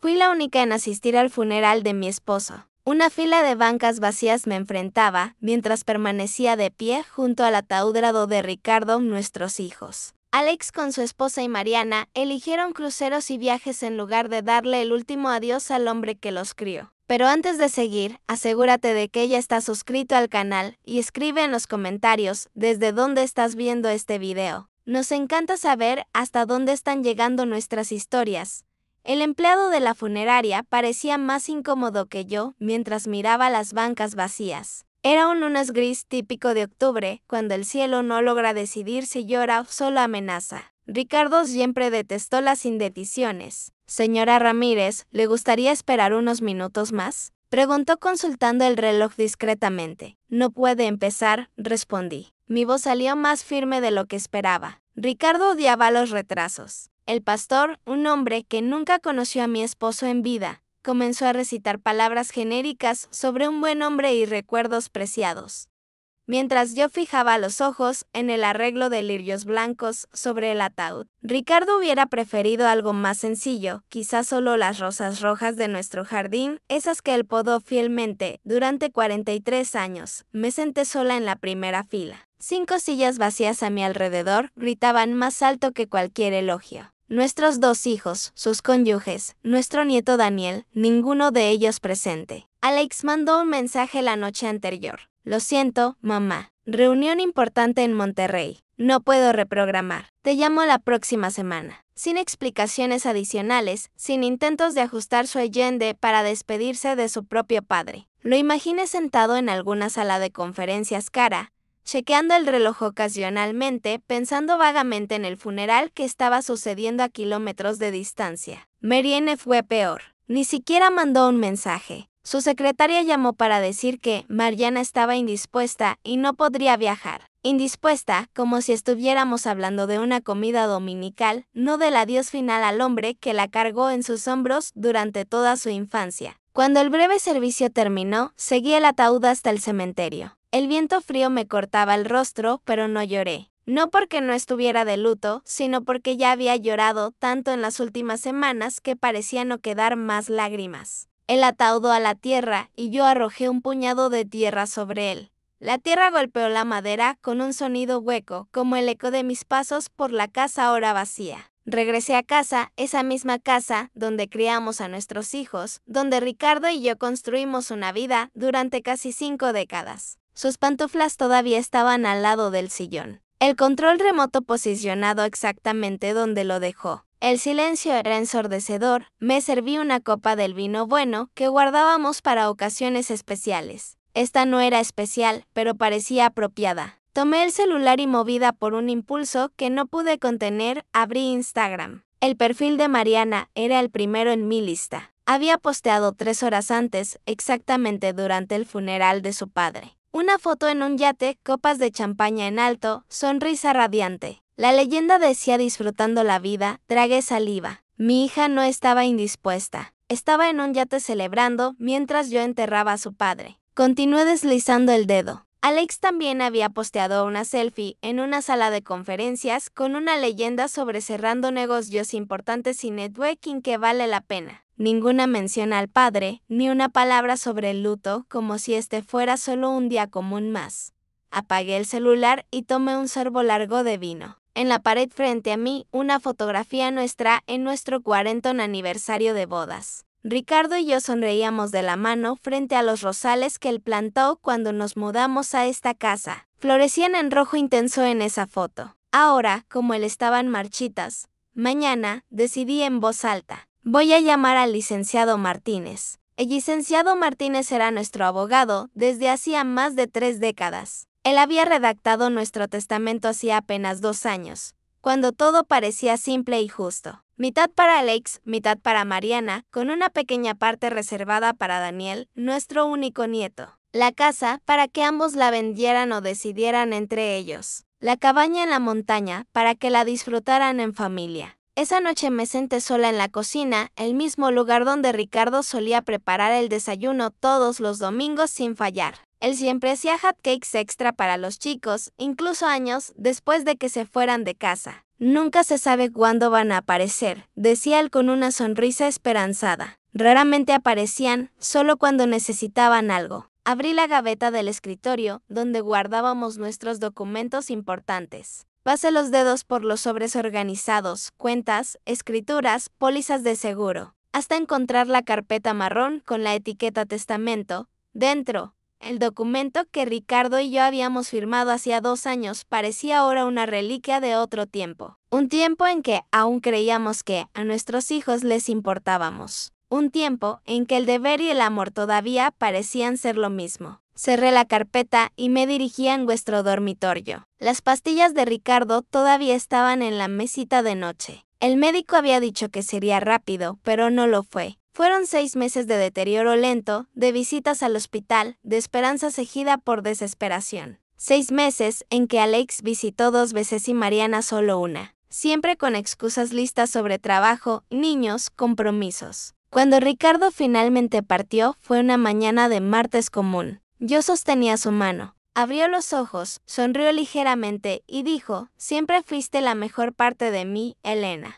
Fui la única en asistir al funeral de mi esposo. Una fila de bancas vacías me enfrentaba, mientras permanecía de pie junto al ataúd de Ricardo, nuestros hijos. Alex con su esposa y Mariana eligieron cruceros y viajes en lugar de darle el último adiós al hombre que los crió. Pero antes de seguir, asegúrate de que ya estás suscrito al canal y escribe en los comentarios desde dónde estás viendo este video. Nos encanta saber hasta dónde están llegando nuestras historias. El empleado de la funeraria parecía más incómodo que yo mientras miraba las bancas vacías. Era un lunes gris típico de octubre, cuando el cielo no logra decidir si llora o solo amenaza. Ricardo siempre detestó las indecisiones. Señora Ramírez, ¿le gustaría esperar unos minutos más? Preguntó consultando el reloj discretamente. No puede empezar, respondí. Mi voz salió más firme de lo que esperaba. Ricardo odiaba los retrasos. El pastor, un hombre que nunca conoció a mi esposo en vida, comenzó a recitar palabras genéricas sobre un buen hombre y recuerdos preciados. Mientras yo fijaba los ojos en el arreglo de lirios blancos sobre el ataúd. Ricardo hubiera preferido algo más sencillo, quizás solo las rosas rojas de nuestro jardín, esas que él podó fielmente durante 43 años. Me senté sola en la primera fila. 5 sillas vacías a mi alrededor gritaban más alto que cualquier elogio. Nuestros 2 hijos, sus cónyuges, nuestro nieto Daniel, ninguno de ellos presente. Alex mandó un mensaje la noche anterior. Lo siento, mamá. Reunión importante en Monterrey. No puedo reprogramar. Te llamo la próxima semana. Sin explicaciones adicionales, sin intentos de ajustar su agenda para despedirse de su propio padre. Lo imaginé sentado en alguna sala de conferencias cara, chequeando el reloj ocasionalmente, pensando vagamente en el funeral que estaba sucediendo a kilómetros de distancia. Marianne fue peor. Ni siquiera mandó un mensaje. Su secretaria llamó para decir que Mariana estaba indispuesta y no podría viajar. Indispuesta, como si estuviéramos hablando de una comida dominical, no del adiós final al hombre que la cargó en sus hombros durante toda su infancia. Cuando el breve servicio terminó, seguí el ataúd hasta el cementerio. El viento frío me cortaba el rostro, pero no lloré. No porque no estuviera de luto, sino porque ya había llorado tanto en las últimas semanas que parecía no quedar más lágrimas. Él ataudó a la tierra y yo arrojé un puñado de tierra sobre él. La tierra golpeó la madera con un sonido hueco, como el eco de mis pasos por la casa ahora vacía. Regresé a casa, esa misma casa donde criamos a nuestros hijos, donde Ricardo y yo construimos una vida durante casi 5 décadas. Sus pantuflas todavía estaban al lado del sillón. El control remoto posicionado exactamente donde lo dejó. El silencio era ensordecedor. Me serví una copa del vino bueno que guardábamos para ocasiones especiales. Esta no era especial, pero parecía apropiada. Tomé el celular y, movida por un impulso que no pude contener, abrí Instagram. El perfil de Mariana era el primero en mi lista. Había posteado 3 horas antes, exactamente durante el funeral de su padre. Una foto en un yate, copas de champaña en alto, sonrisa radiante. La leyenda decía: disfrutando la vida, tragué saliva. Mi hija no estaba indispuesta. Estaba en un yate celebrando mientras yo enterraba a su padre. Continué deslizando el dedo. Alex también había posteado una selfie en una sala de conferencias con una leyenda sobre cerrando negocios importantes y networking que vale la pena. Ninguna mención al padre, ni una palabra sobre el luto, como si este fuera solo un día común más. Apagué el celular y tomé un sorbo largo de vino. En la pared frente a mí, una fotografía nuestra en nuestro 40º aniversario de bodas. Ricardo y yo sonreíamos de la mano frente a los rosales que él plantó cuando nos mudamos a esta casa. Florecían en rojo intenso en esa foto. Ahora, como él estaban marchitas. Mañana, decidí en voz alta. Voy a llamar al licenciado Martínez. El licenciado Martínez era nuestro abogado desde hacía más de 3 décadas. Él había redactado nuestro testamento hacía apenas 2 años, cuando todo parecía simple y justo. Mitad para Alex, mitad para Mariana, con una pequeña parte reservada para Daniel, nuestro único nieto. La casa, para que ambos la vendieran o decidieran entre ellos. La cabaña en la montaña, para que la disfrutaran en familia. Esa noche me senté sola en la cocina, el mismo lugar donde Ricardo solía preparar el desayuno todos los domingos sin fallar. Él siempre hacía hotcakes extra para los chicos, incluso años después de que se fueran de casa. Nunca se sabe cuándo van a aparecer, decía él con una sonrisa esperanzada. Raramente aparecían, solo cuando necesitaban algo. Abrí la gaveta del escritorio, donde guardábamos nuestros documentos importantes. Pasé los dedos por los sobres organizados, cuentas, escrituras, pólizas de seguro, hasta encontrar la carpeta marrón con la etiqueta testamento. Dentro, el documento que Ricardo y yo habíamos firmado hacía 2 años parecía ahora una reliquia de otro tiempo. Un tiempo en que aún creíamos que a nuestros hijos les importábamos. Un tiempo en que el deber y el amor todavía parecían ser lo mismo. Cerré la carpeta y me dirigí a nuestro dormitorio. Las pastillas de Ricardo todavía estaban en la mesita de noche. El médico había dicho que sería rápido, pero no lo fue. Fueron 6 meses de deterioro lento, de visitas al hospital, de esperanza cegida por desesperación. 6 meses en que Alex visitó 2 veces y Mariana solo una. Siempre con excusas listas sobre trabajo, niños, compromisos. Cuando Ricardo finalmente partió, fue una mañana de martes común. Yo sostenía su mano. Abrió los ojos, sonrió ligeramente y dijo: «Siempre fuiste la mejor parte de mí, Elena».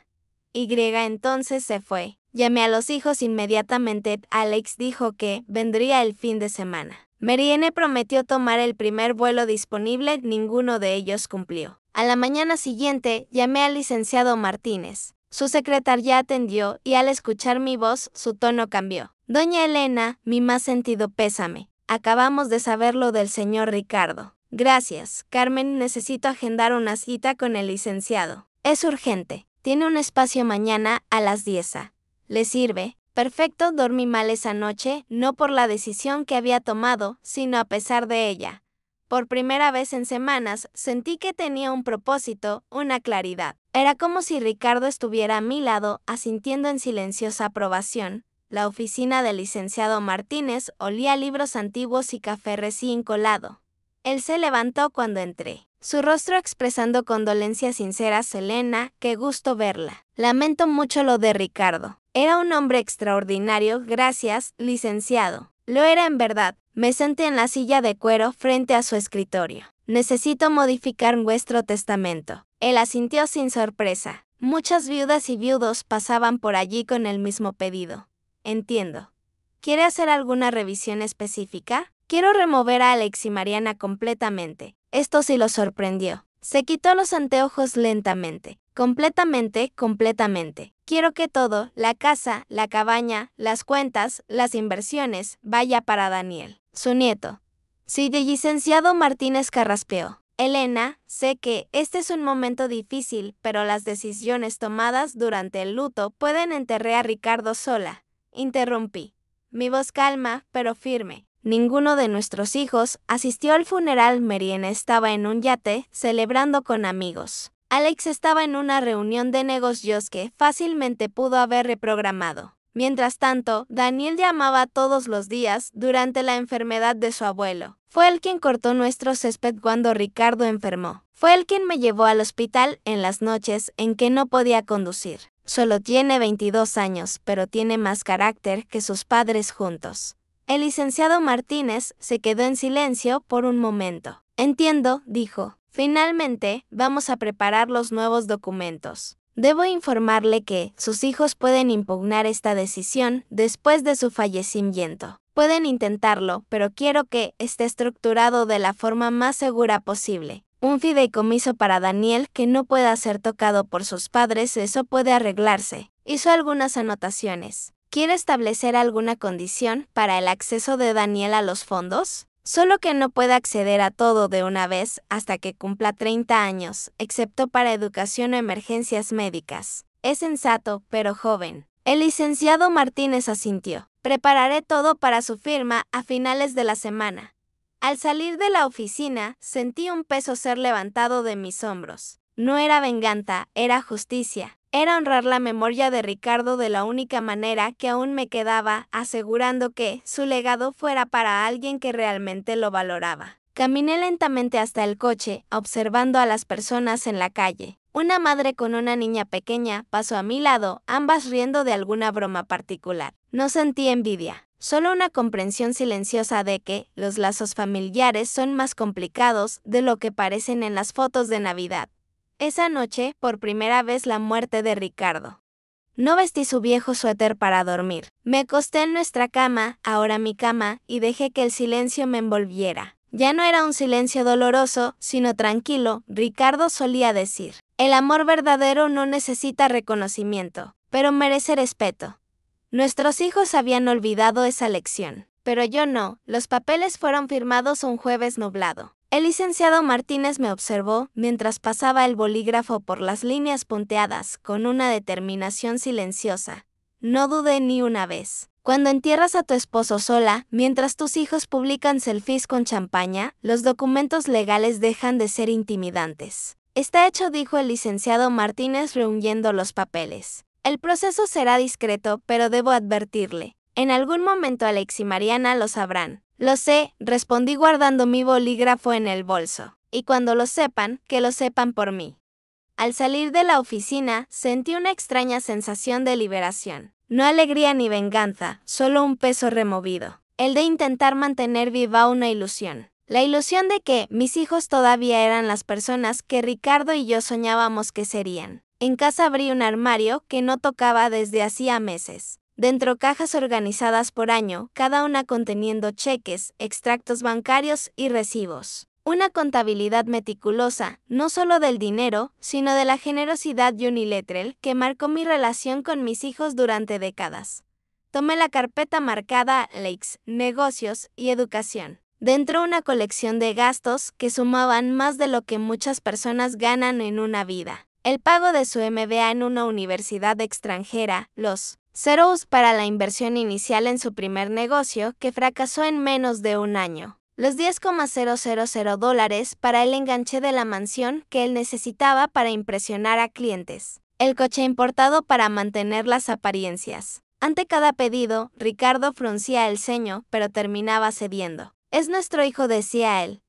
Entonces se fue. Llamé a los hijos inmediatamente. Alex dijo que vendría el fin de semana. Marianne prometió tomar el primer vuelo disponible, ninguno de ellos cumplió. A la mañana siguiente, llamé al licenciado Martínez. Su secretaria atendió y al escuchar mi voz, su tono cambió. «Doña Elena, mi más sentido pésame. Acabamos de saber lo del señor Ricardo». «Gracias, Carmen, necesito agendar una cita con el licenciado. Es urgente. Tiene un espacio mañana a las 10 a. ¿Le sirve?» «Perfecto, dormí mal esa noche, no por la decisión que había tomado, sino a pesar de ella. Por primera vez en semanas, sentí que tenía un propósito, una claridad. Era como si Ricardo estuviera a mi lado, asintiendo en silenciosa aprobación». La oficina del licenciado Martínez olía a libros antiguos y café recién colado. Él se levantó cuando entré. Su rostro expresando condolencias sinceras. «Elena, qué gusto verla. Lamento mucho lo de Ricardo. Era un hombre extraordinario, gracias, licenciado». Lo era en verdad. Me senté en la silla de cuero frente a su escritorio. «Necesito modificar vuestro testamento». Él asintió sin sorpresa. Muchas viudas y viudos pasaban por allí con el mismo pedido. «Entiendo. ¿Quiere hacer alguna revisión específica?» «Quiero remover a Alex y Mariana completamente». Esto sí lo sorprendió. Se quitó los anteojos lentamente. Completamente. Quiero que todo, la casa, la cabaña, las cuentas, las inversiones, vaya para Daniel, su nieto». Sí, el licenciado Martínez carraspeó. «Elena, sé que este es un momento difícil, pero las decisiones tomadas durante el luto pueden enterrar a Ricardo sola». Interrumpí. Mi voz calma, pero firme. Ninguno de nuestros hijos asistió al funeral. Marianne estaba en un yate, celebrando con amigos. Alex estaba en una reunión de negocios que fácilmente pudo haber reprogramado. Mientras tanto, Daniel llamaba todos los días durante la enfermedad de su abuelo. Fue él quien cortó nuestro césped cuando Ricardo enfermó. Fue él quien me llevó al hospital en las noches en que no podía conducir. Solo tiene 22 años, pero tiene más carácter que sus padres juntos. El licenciado Martínez se quedó en silencio por un momento. «Entiendo», dijo. «Finalmente, vamos a preparar los nuevos documentos. Debo informarle que sus hijos pueden impugnar esta decisión después de su fallecimiento. Pueden intentarlo, pero quiero que esté estructurado de la forma más segura posible. Un fideicomiso para Daniel que no pueda ser tocado por sus padres, eso puede arreglarse». Hizo algunas anotaciones. «¿Quiere establecer alguna condición para el acceso de Daniel a los fondos?» «Solo que no pueda acceder a todo de una vez hasta que cumpla 30 años, excepto para educación o emergencias médicas». Es sensato, pero joven. El licenciado Martínez asintió. «Prepararé todo para su firma a finales de la semana». Al salir de la oficina, sentí un peso ser levantado de mis hombros. No era venganza, era justicia. Era honrar la memoria de Ricardo de la única manera que aún me quedaba, asegurando que su legado fuera para alguien que realmente lo valoraba. Caminé lentamente hasta el coche, observando a las personas en la calle. Una madre con una niña pequeña pasó a mi lado, ambas riendo de alguna broma particular. No sentí envidia, solo una comprensión silenciosa de que los lazos familiares son más complicados de lo que parecen en las fotos de Navidad. Esa noche, por primera vez la muerte de Ricardo. No vestí su viejo suéter para dormir. Me acosté en nuestra cama, ahora mi cama, y dejé que el silencio me envolviera. Ya no era un silencio doloroso, sino tranquilo. Ricardo solía decir: el amor verdadero no necesita reconocimiento, pero merece respeto. Nuestros hijos habían olvidado esa lección, pero yo no. Los papeles fueron firmados un jueves nublado. El licenciado Martínez me observó mientras pasaba el bolígrafo por las líneas punteadas con una determinación silenciosa. No dudé ni una vez. Cuando entierras a tu esposo sola, mientras tus hijos publican selfies con champaña, los documentos legales dejan de ser intimidantes. Está hecho, dijo el licenciado Martínez reuniendo los papeles. El proceso será discreto, pero debo advertirle. En algún momento Alex y Mariana lo sabrán. Lo sé, respondí guardando mi bolígrafo en el bolso. Y cuando lo sepan, que lo sepan por mí. Al salir de la oficina, sentí una extraña sensación de liberación. No alegría ni venganza, solo un peso removido. El de intentar mantener viva una ilusión. La ilusión de que mis hijos todavía eran las personas que Ricardo y yo soñábamos que serían. En casa abrí un armario que no tocaba desde hacía meses. Dentro cajas organizadas por año, cada una conteniendo cheques, extractos bancarios y recibos. Una contabilidad meticulosa, no solo del dinero, sino de la generosidad unilateral que marcó mi relación con mis hijos durante décadas. Tomé la carpeta marcada Lakes, Negocios y Educación. Dentro una colección de gastos que sumaban más de lo que muchas personas ganan en una vida. El pago de su MBA en una universidad extranjera, los ceros para la inversión inicial en su primer negocio que fracasó en menos de un año. Los $10,000 para el enganche de la mansión que él necesitaba para impresionar a clientes. El coche importado para mantener las apariencias. Ante cada pedido, Ricardo fruncía el ceño, pero terminaba cediendo. Es nuestro hijo, decía él.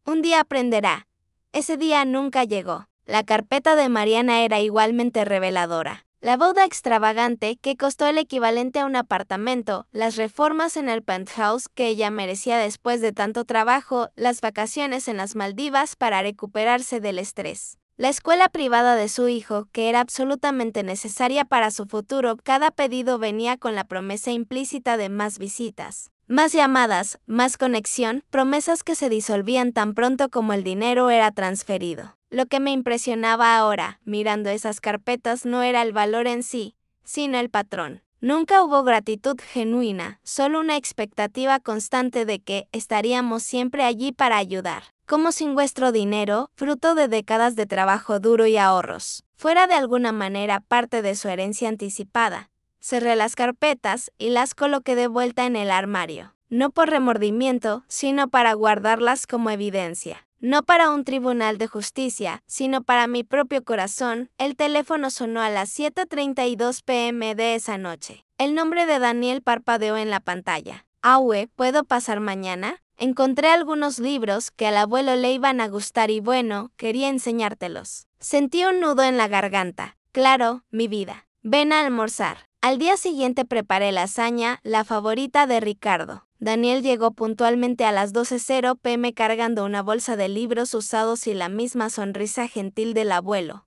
Un día aprenderá. Ese día nunca llegó. La carpeta de Mariana era igualmente reveladora. La boda extravagante que costó el equivalente a un apartamento, las reformas en el penthouse que ella merecía después de tanto trabajo, las vacaciones en las Maldivas para recuperarse del estrés. La escuela privada de su hijo, que era absolutamente necesaria para su futuro. Cada pedido venía con la promesa implícita de más visitas, más llamadas, más conexión, promesas que se disolvían tan pronto como el dinero era transferido. Lo que me impresionaba ahora, mirando esas carpetas, no era el valor en sí, sino el patrón. Nunca hubo gratitud genuina, solo una expectativa constante de que estaríamos siempre allí para ayudar. Como si nuestro dinero, fruto de décadas de trabajo duro y ahorros, fuera de alguna manera parte de su herencia anticipada. Cerré las carpetas y las coloqué de vuelta en el armario. No por remordimiento, sino para guardarlas como evidencia. No para un tribunal de justicia, sino para mi propio corazón. El teléfono sonó a las 7:32 p.m. de esa noche. El nombre de Daniel parpadeó en la pantalla. Aue, ¿puedo pasar mañana? Encontré algunos libros que al abuelo le iban a gustar y bueno, quería enseñártelos. Sentí un nudo en la garganta. Claro, mi vida. Ven a almorzar. Al día siguiente preparé lasaña, la favorita de Ricardo. Daniel llegó puntualmente a las 12:00 p.m. cargando una bolsa de libros usados y la misma sonrisa gentil del abuelo.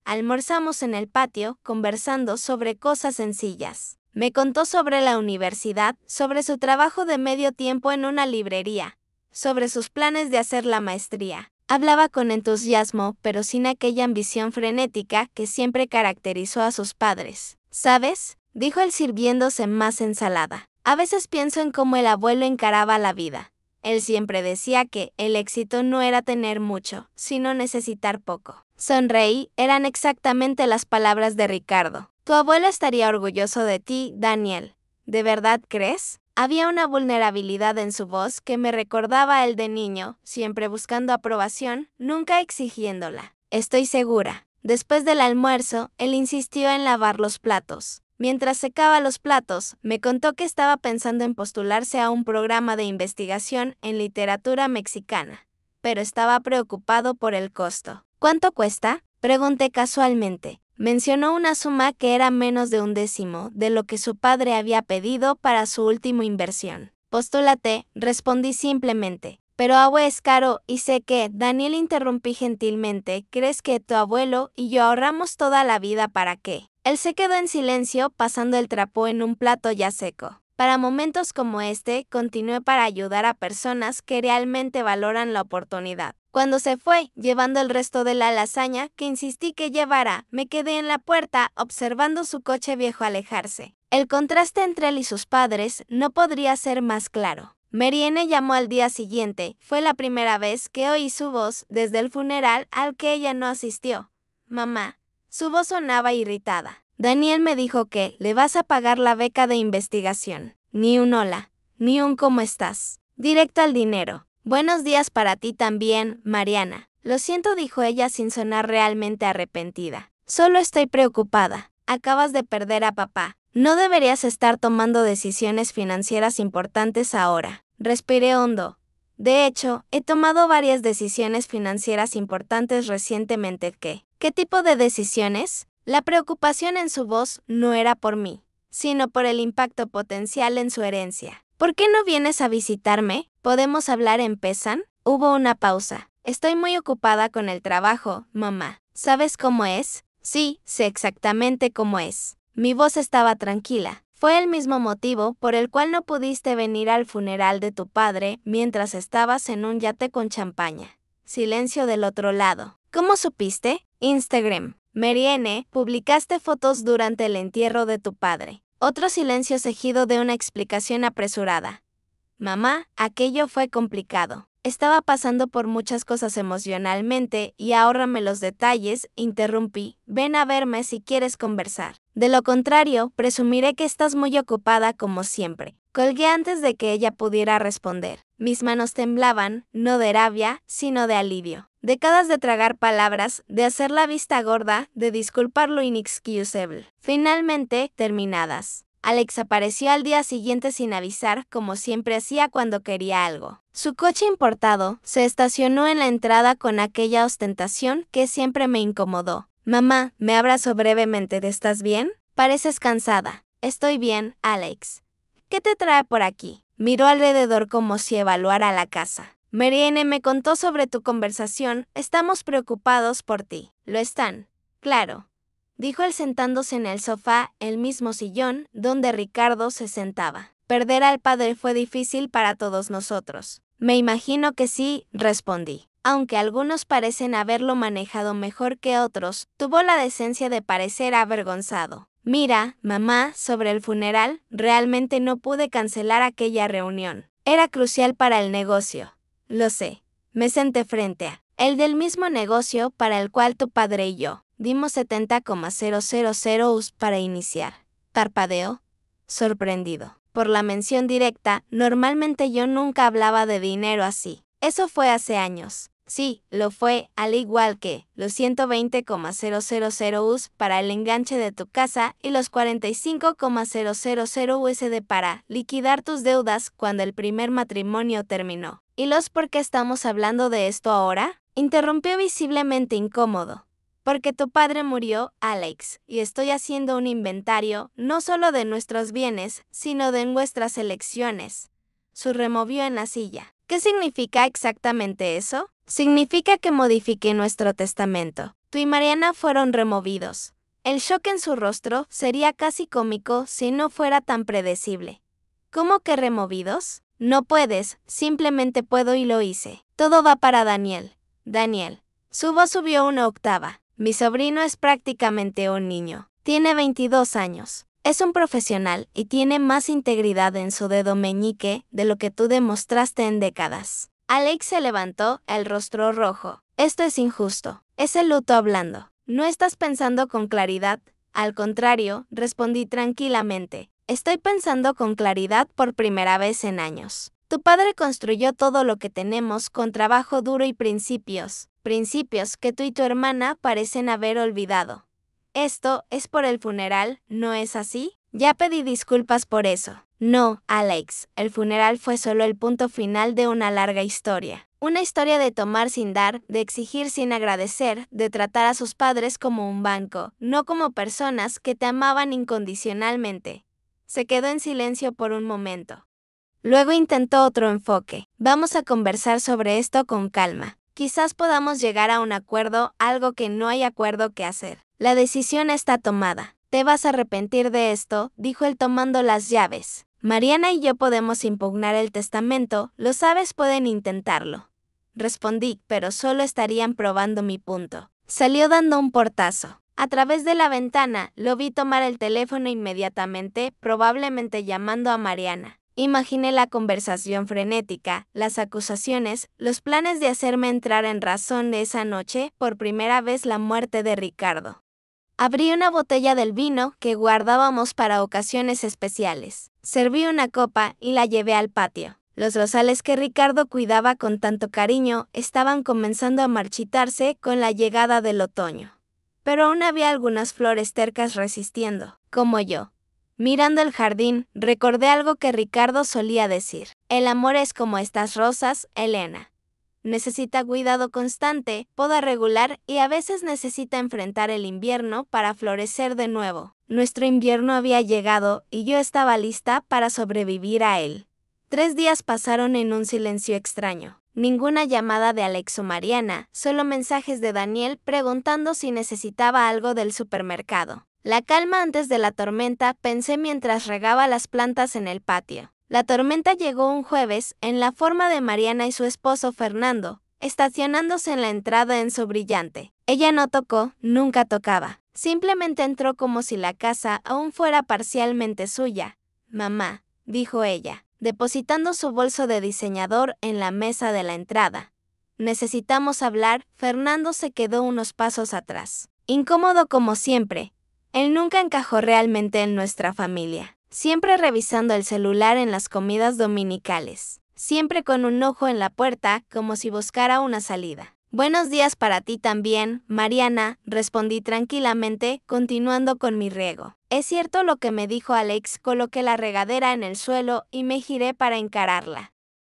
Almorzamos en el patio, conversando sobre cosas sencillas. Me contó sobre la universidad, sobre su trabajo de medio tiempo en una librería, sobre sus planes de hacer la maestría. Hablaba con entusiasmo, pero sin aquella ambición frenética que siempre caracterizó a sus padres. ¿Sabes?, dijo él sirviéndose más ensalada. A veces pienso en cómo el abuelo encaraba la vida. Él siempre decía que el éxito no era tener mucho, sino necesitar poco. Sonreí, eran exactamente las palabras de Ricardo. Tu abuelo estaría orgulloso de ti, Daniel. ¿De verdad crees? Había una vulnerabilidad en su voz que me recordaba a el de niño, siempre buscando aprobación, nunca exigiéndola. Estoy segura. Después del almuerzo, él insistió en lavar los platos. Mientras secaba los platos, me contó que estaba pensando en postularse a un programa de investigación en literatura mexicana, pero estaba preocupado por el costo. ¿Cuánto cuesta?, pregunté casualmente. Mencionó una suma que era menos de 1/10 de lo que su padre había pedido para su última inversión. Postúlate, respondí simplemente. Pero agua es caro y sé que, Daniel, interrumpí gentilmente, ¿crees que tu abuelo y yo ahorramos toda la vida para qué? Él se quedó en silencio, pasando el trapo en un plato ya seco. Para momentos como este, continué para ayudar a personas que realmente valoran la oportunidad. Cuando se fue, llevando el resto de la lasaña que insistí que llevara, me quedé en la puerta observando su coche viejo alejarse. El contraste entre él y sus padres no podría ser más claro. Marianne llamó al día siguiente. Fue la primera vez que oí su voz desde el funeral al que ella no asistió. Mamá. Su voz sonaba irritada. Daniel me dijo que le vas a pagar la beca de investigación. Ni un hola, ni un ¿cómo estás? Directo al dinero. Buenos días para ti también, Mariana. Lo siento, dijo ella sin sonar realmente arrepentida. Solo estoy preocupada. Acabas de perder a papá. No deberías estar tomando decisiones financieras importantes ahora. Respiré hondo. De hecho, he tomado varias decisiones financieras importantes recientemente. ¿Qué tipo de decisiones? La preocupación en su voz no era por mí, sino por el impacto potencial en su herencia. ¿Por qué no vienes a visitarme? ¿Podemos hablar en Pesan? Hubo una pausa. Estoy muy ocupada con el trabajo, mamá. ¿Sabes cómo es? Sí, sé exactamente cómo es. Mi voz estaba tranquila. Fue el mismo motivo por el cual no pudiste venir al funeral de tu padre mientras estabas en un yate con champaña. Silencio del otro lado. ¿Cómo supiste? Instagram. Marianne, publicaste fotos durante el entierro de tu padre. Otro silencio seguido de una explicación apresurada. Mamá, aquello fue complicado. Estaba pasando por muchas cosas emocionalmente y ahórrame los detalles, interrumpí. Ven a verme si quieres conversar. De lo contrario, presumiré que estás muy ocupada como siempre. Colgué antes de que ella pudiera responder. Mis manos temblaban, no de rabia, sino de alivio. Décadas de tragar palabras, de hacer la vista gorda, de disculpar lo inexcusable. Finalmente, terminadas. Alex apareció al día siguiente sin avisar, como siempre hacía cuando quería algo. Su coche importado se estacionó en la entrada con aquella ostentación que siempre me incomodó. Mamá, me abrazo brevemente. ¿Estás bien? Pareces cansada. Estoy bien, Alex. ¿Qué te trae por aquí? Miró alrededor como si evaluara la casa. Marianne me contó sobre tu conversación. Estamos preocupados por ti. ¿Lo están? Claro, dijo él sentándose en el sofá, el mismo sillón donde Ricardo se sentaba. Perder al padre fue difícil para todos nosotros. Me imagino que sí, respondí. Aunque algunos parecen haberlo manejado mejor que otros, tuvo la decencia de parecer avergonzado. Mira, mamá, sobre el funeral, realmente no pude cancelar aquella reunión. Era crucial para el negocio. Lo sé. Me senté frente a el del mismo negocio para el cual tu padre y yo dimos 70,000 US para iniciar. Parpadeó, sorprendido. Por la mención directa, normalmente yo nunca hablaba de dinero así. Eso fue hace años. Sí, lo fue, al igual que los 120,000 US para el enganche de tu casa y los 45,000 USD para liquidar tus deudas cuando el primer matrimonio terminó. ¿Y los por qué estamos hablando de esto ahora? Interrumpió visiblemente incómodo. Porque tu padre murió, Alex, y estoy haciendo un inventario no solo de nuestros bienes, sino de nuestras elecciones. Se removió en la silla. ¿Qué significa exactamente eso? Significa que modifiqué nuestro testamento. Tú y Mariana fueron removidos. El shock en su rostro sería casi cómico si no fuera tan predecible. ¿Cómo que removidos? No puedes, simplemente puedo y lo hice. Todo va para Daniel. Daniel. Su voz subió una octava. Mi sobrino es prácticamente un niño. Tiene 22 años. Es un profesional y tiene más integridad en su dedo meñique de lo que tú demostraste en décadas. Alex se levantó, el rostro rojo. Esto es injusto. Es el luto hablando. No estás pensando con claridad. Al contrario, respondí tranquilamente. Estoy pensando con claridad por primera vez en años. Tu padre construyó todo lo que tenemos con trabajo duro y principios que tú y tu hermana parecen haber olvidado. Esto es por el funeral, ¿no es así? Ya pedí disculpas por eso. No, Alex, el funeral fue solo el punto final de una larga historia. Una historia de tomar sin dar, de exigir sin agradecer, de tratar a sus padres como un banco, no como personas que te amaban incondicionalmente. Se quedó en silencio por un momento. Luego intentó otro enfoque. Vamos a conversar sobre esto con calma. Quizás podamos llegar a un acuerdo, algo que no hay acuerdo que hacer. La decisión está tomada. Te vas a arrepentir de esto, dijo él tomando las llaves. Mariana y yo podemos impugnar el testamento, lo sabes, pueden intentarlo. Respondí, pero solo estarían probando mi punto. Salió dando un portazo. A través de la ventana, lo vi tomar el teléfono inmediatamente, probablemente llamando a Mariana. Imaginé la conversación frenética, las acusaciones, los planes de hacerme entrar en razón de esa noche, por primera vez la muerte de Ricardo. Abrí una botella del vino que guardábamos para ocasiones especiales. Serví una copa y la llevé al patio. Los rosales que Ricardo cuidaba con tanto cariño estaban comenzando a marchitarse con la llegada del otoño. Pero aún había algunas flores tercas resistiendo, como yo. Mirando el jardín, recordé algo que Ricardo solía decir. El amor es como estas rosas, Elena. Necesita cuidado constante, poda regular y a veces necesita enfrentar el invierno para florecer de nuevo. Nuestro invierno había llegado y yo estaba lista para sobrevivir a él. 3 días pasaron en un silencio extraño. Ninguna llamada de Alex o Mariana, solo mensajes de Daniel preguntando si necesitaba algo del supermercado. La calma antes de la tormenta, pensé mientras regaba las plantas en el patio. La tormenta llegó un jueves, en la forma de Mariana y su esposo Fernando, estacionándose en la entrada en su brillante. Ella no tocó, nunca tocaba. Simplemente entró como si la casa aún fuera parcialmente suya. Mamá, dijo ella, depositando su bolso de diseñador en la mesa de la entrada. Necesitamos hablar. Fernando se quedó unos pasos atrás. Incómodo como siempre. Él nunca encajó realmente en nuestra familia. Siempre revisando el celular en las comidas dominicales. Siempre con un ojo en la puerta, como si buscara una salida. Buenos días para ti también, Mariana, respondí tranquilamente, continuando con mi riego. Es cierto lo que me dijo Alex, coloqué la regadera en el suelo y me giré para encararla.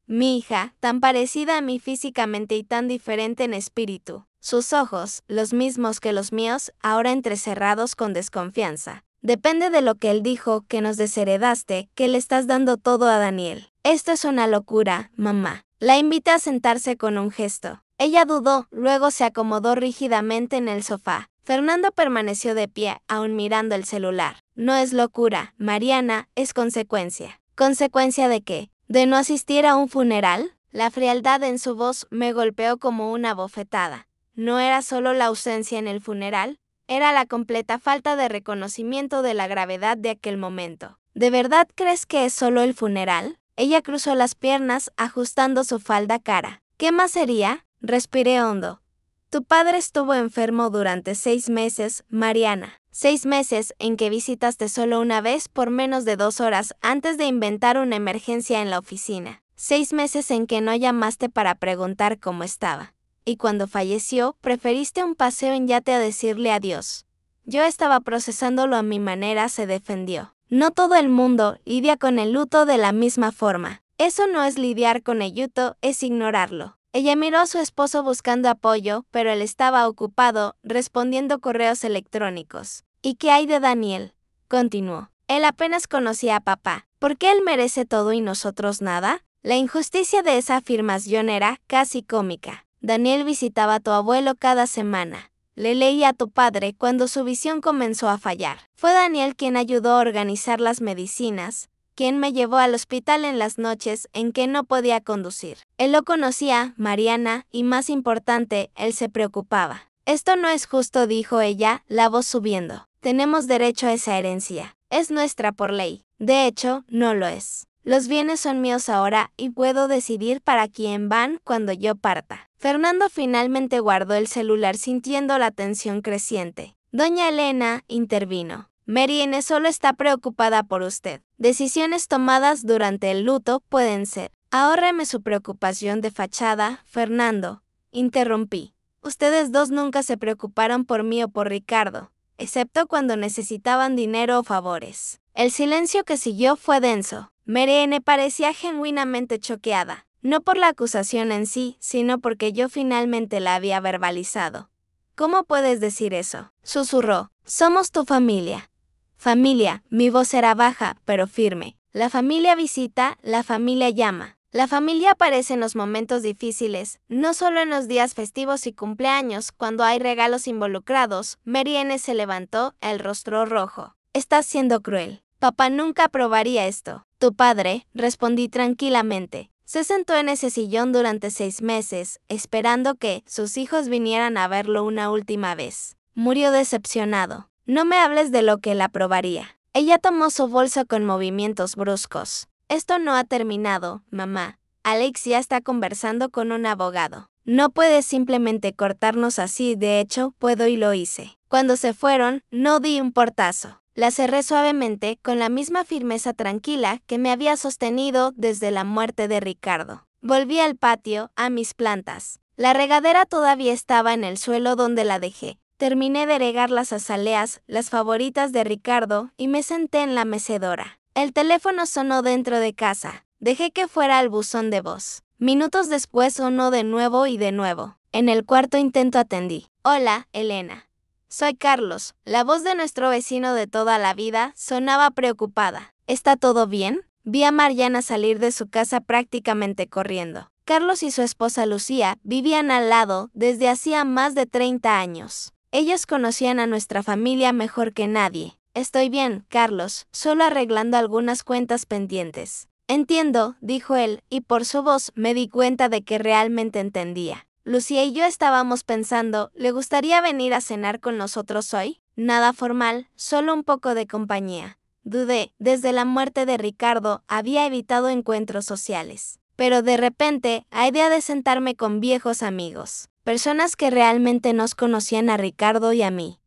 Mi hija, tan parecida a mí físicamente y tan diferente en espíritu. Sus ojos, los mismos que los míos, ahora entrecerrados con desconfianza. Depende de lo que él dijo, que nos desheredaste, que le estás dando todo a Daniel. Esto es una locura, mamá. La invité a sentarse con un gesto. Ella dudó, luego se acomodó rígidamente en el sofá. Fernando permaneció de pie, aún mirando el celular. No es locura, Mariana, es consecuencia. ¿Consecuencia de qué? ¿De no asistir a un funeral? La frialdad en su voz me golpeó como una bofetada. No era solo la ausencia en el funeral, era la completa falta de reconocimiento de la gravedad de aquel momento. ¿De verdad crees que es solo el funeral? Ella cruzó las piernas, ajustando su falda cara. ¿Qué más sería? Respiré hondo. Tu padre estuvo enfermo durante 6 meses, Mariana. 6 meses en que visitaste solo una vez por menos de 2 horas antes de inventar una emergencia en la oficina. 6 meses en que no llamaste para preguntar cómo estaba. Y cuando falleció, preferiste un paseo en yate a decirle adiós. Yo estaba procesándolo a mi manera, se defendió. No todo el mundo lidia con el luto de la misma forma. Eso no es lidiar con el luto, es ignorarlo. Ella miró a su esposo buscando apoyo, pero él estaba ocupado, respondiendo correos electrónicos. ¿Y qué hay de Daniel? Continuó. Él apenas conocía a papá. ¿Por qué él merece todo y nosotros nada? La injusticia de esa afirmación era casi cómica. Daniel visitaba a tu abuelo cada semana. Le leía a tu padre cuando su visión comenzó a fallar. Fue Daniel quien ayudó a organizar las medicinas, quien me llevó al hospital en las noches en que no podía conducir. Él lo conocía, Mariana, y más importante, él se preocupaba. Esto no es justo, dijo ella, la voz subiendo. Tenemos derecho a esa herencia. Es nuestra por ley. De hecho, no lo es. Los bienes son míos ahora y puedo decidir para quién van cuando yo parta. Fernando finalmente guardó el celular sintiendo la tensión creciente. Doña Elena intervino. Mariana solo está preocupada por usted. Decisiones tomadas durante el luto pueden ser. Ahórreme su preocupación de fachada, Fernando. Interrumpí. Ustedes dos nunca se preocuparon por mí o por Ricardo, excepto cuando necesitaban dinero o favores. El silencio que siguió fue denso. Mariana parecía genuinamente choqueada, no por la acusación en sí, sino porque yo finalmente la había verbalizado. ¿Cómo puedes decir eso? Susurró. Somos tu familia. Familia, mi voz era baja, pero firme. La familia visita, la familia llama. La familia aparece en los momentos difíciles, no solo en los días festivos y cumpleaños, cuando hay regalos involucrados. Mary Ann se levantó, el rostro rojo. Estás siendo cruel. Papá nunca aprobaría esto. Tu padre, respondí tranquilamente. Se sentó en ese sillón durante 6 meses, esperando que sus hijos vinieran a verlo una última vez. Murió decepcionado. No me hables de lo que él aprobaría. Ella tomó su bolso con movimientos bruscos. Esto no ha terminado, mamá. Alex ya está conversando con un abogado. No puedes simplemente cortarnos así, de hecho, puedo y lo hice. Cuando se fueron, no di un portazo. La cerré suavemente, con la misma firmeza tranquila que me había sostenido desde la muerte de Ricardo. Volví al patio, a mis plantas. La regadera todavía estaba en el suelo donde la dejé. Terminé de regar las azaleas, las favoritas de Ricardo, y me senté en la mecedora. El teléfono sonó dentro de casa. Dejé que fuera al buzón de voz. Minutos después sonó de nuevo y de nuevo. En el cuarto intento atendí. Hola, Elena. Soy Carlos. La voz de nuestro vecino de toda la vida sonaba preocupada. ¿Está todo bien? Vi a Mariana salir de su casa prácticamente corriendo. Carlos y su esposa Lucía vivían al lado desde hacía más de 30 años. Ellos conocían a nuestra familia mejor que nadie. Estoy bien, Carlos, solo arreglando algunas cuentas pendientes. Entiendo, dijo él, y por su voz me di cuenta de que realmente entendía. Lucía y yo estábamos pensando, ¿le gustaría venir a cenar con nosotros hoy? Nada formal, solo un poco de compañía. Dudé, desde la muerte de Ricardo había evitado encuentros sociales. Pero de repente, a idea de sentarme con viejos amigos, personas que realmente nos conocían a Ricardo y a mí.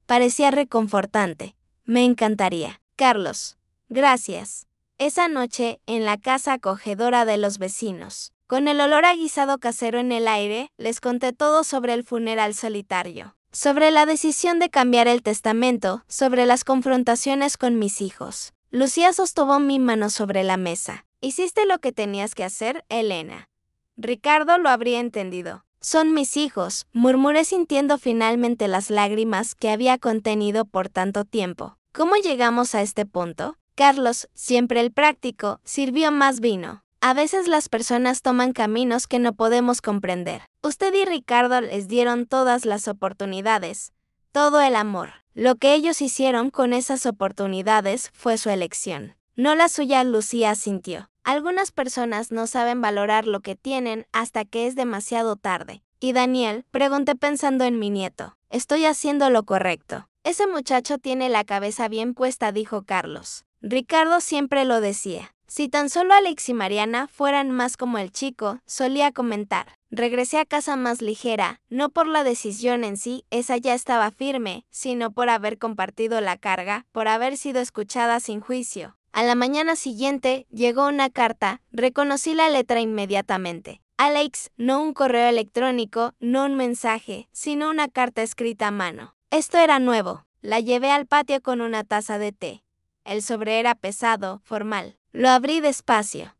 Parecía reconfortante. Me encantaría. Carlos. Gracias. Esa noche, en la casa acogedora de los vecinos, con el olor a guisado casero en el aire, les conté todo sobre el funeral solitario, sobre la decisión de cambiar el testamento, sobre las confrontaciones con mis hijos. Lucía sostuvo mi mano sobre la mesa. Hiciste lo que tenías que hacer, Elena. Ricardo lo habría entendido. Son mis hijos, murmuré sintiendo finalmente las lágrimas que había contenido por tanto tiempo. ¿Cómo llegamos a este punto? Carlos, siempre el práctico, sirvió más vino. A veces las personas toman caminos que no podemos comprender. Usted y Ricardo les dieron todas las oportunidades, todo el amor. Lo que ellos hicieron con esas oportunidades fue su elección. No la suya, Lucía sintió. Algunas personas no saben valorar lo que tienen hasta que es demasiado tarde. ¿Y Daniel? Pregunté pensando en mi nieto. Estoy haciendo lo correcto. Ese muchacho tiene la cabeza bien puesta, dijo Carlos. Ricardo siempre lo decía. Si tan solo Alex y Mariana fueran más como el chico, solía comentar. Regresé a casa más ligera, no por la decisión en sí, esa ya estaba firme, sino por haber compartido la carga, por haber sido escuchada sin juicio. A la mañana siguiente llegó una carta, reconocí la letra inmediatamente. Alex, no un correo electrónico, no un mensaje, sino una carta escrita a mano. Esto era nuevo. La llevé al patio con una taza de té. El sobre era pesado, formal. Lo abrí despacio.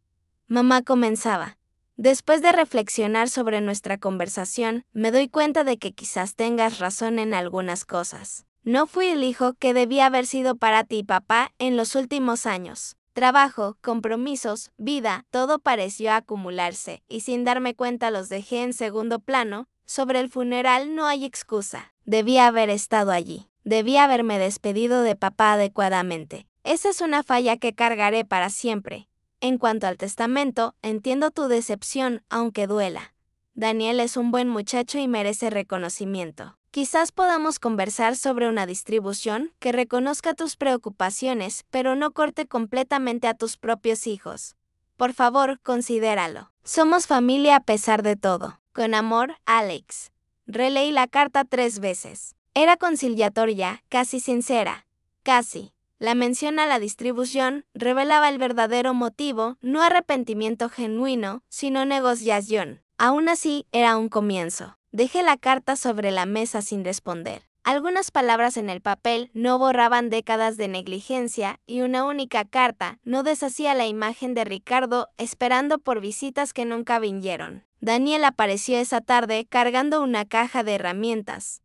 Mamá comenzaba. Después de reflexionar sobre nuestra conversación, me doy cuenta de que quizás tengas razón en algunas cosas. No fui el hijo que debía haber sido para ti, papá, en los últimos años. Trabajo, compromisos, vida, todo pareció acumularse, y sin darme cuenta los dejé en segundo plano. Sobre el funeral no hay excusa. Debía haber estado allí. Debía haberme despedido de papá adecuadamente. Esa es una falla que cargaré para siempre. En cuanto al testamento, entiendo tu decepción, aunque duela. Daniel es un buen muchacho y merece reconocimiento. Quizás podamos conversar sobre una distribución que reconozca tus preocupaciones, pero no corte completamente a tus propios hijos. Por favor, considéralo. Somos familia a pesar de todo. Con amor, Alex. Releí la carta 3 veces. Era conciliatoria, casi sincera. Casi. La mención a la distribución revelaba el verdadero motivo, no arrepentimiento genuino, sino negociación. Aún así, era un comienzo. Dejé la carta sobre la mesa sin responder. Algunas palabras en el papel no borraban décadas de negligencia y una única carta no deshacía la imagen de Ricardo esperando por visitas que nunca vinieron. Daniel apareció esa tarde cargando una caja de herramientas.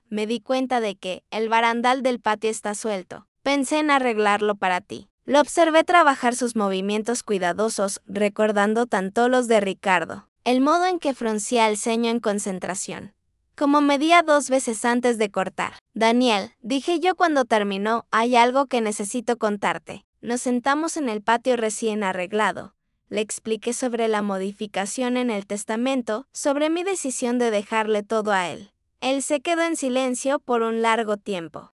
Me di cuenta de que el barandal del patio está suelto. Pensé en arreglarlo para ti. Lo observé trabajar sus movimientos cuidadosos, recordando tanto los de Ricardo, el modo en que fruncía el ceño en concentración, como medía 2 veces antes de cortar. Daniel, dije yo cuando terminó, hay algo que necesito contarte. Nos sentamos en el patio recién arreglado. Le expliqué sobre la modificación en el testamento, sobre mi decisión de dejarle todo a él. Él se quedó en silencio por un largo tiempo,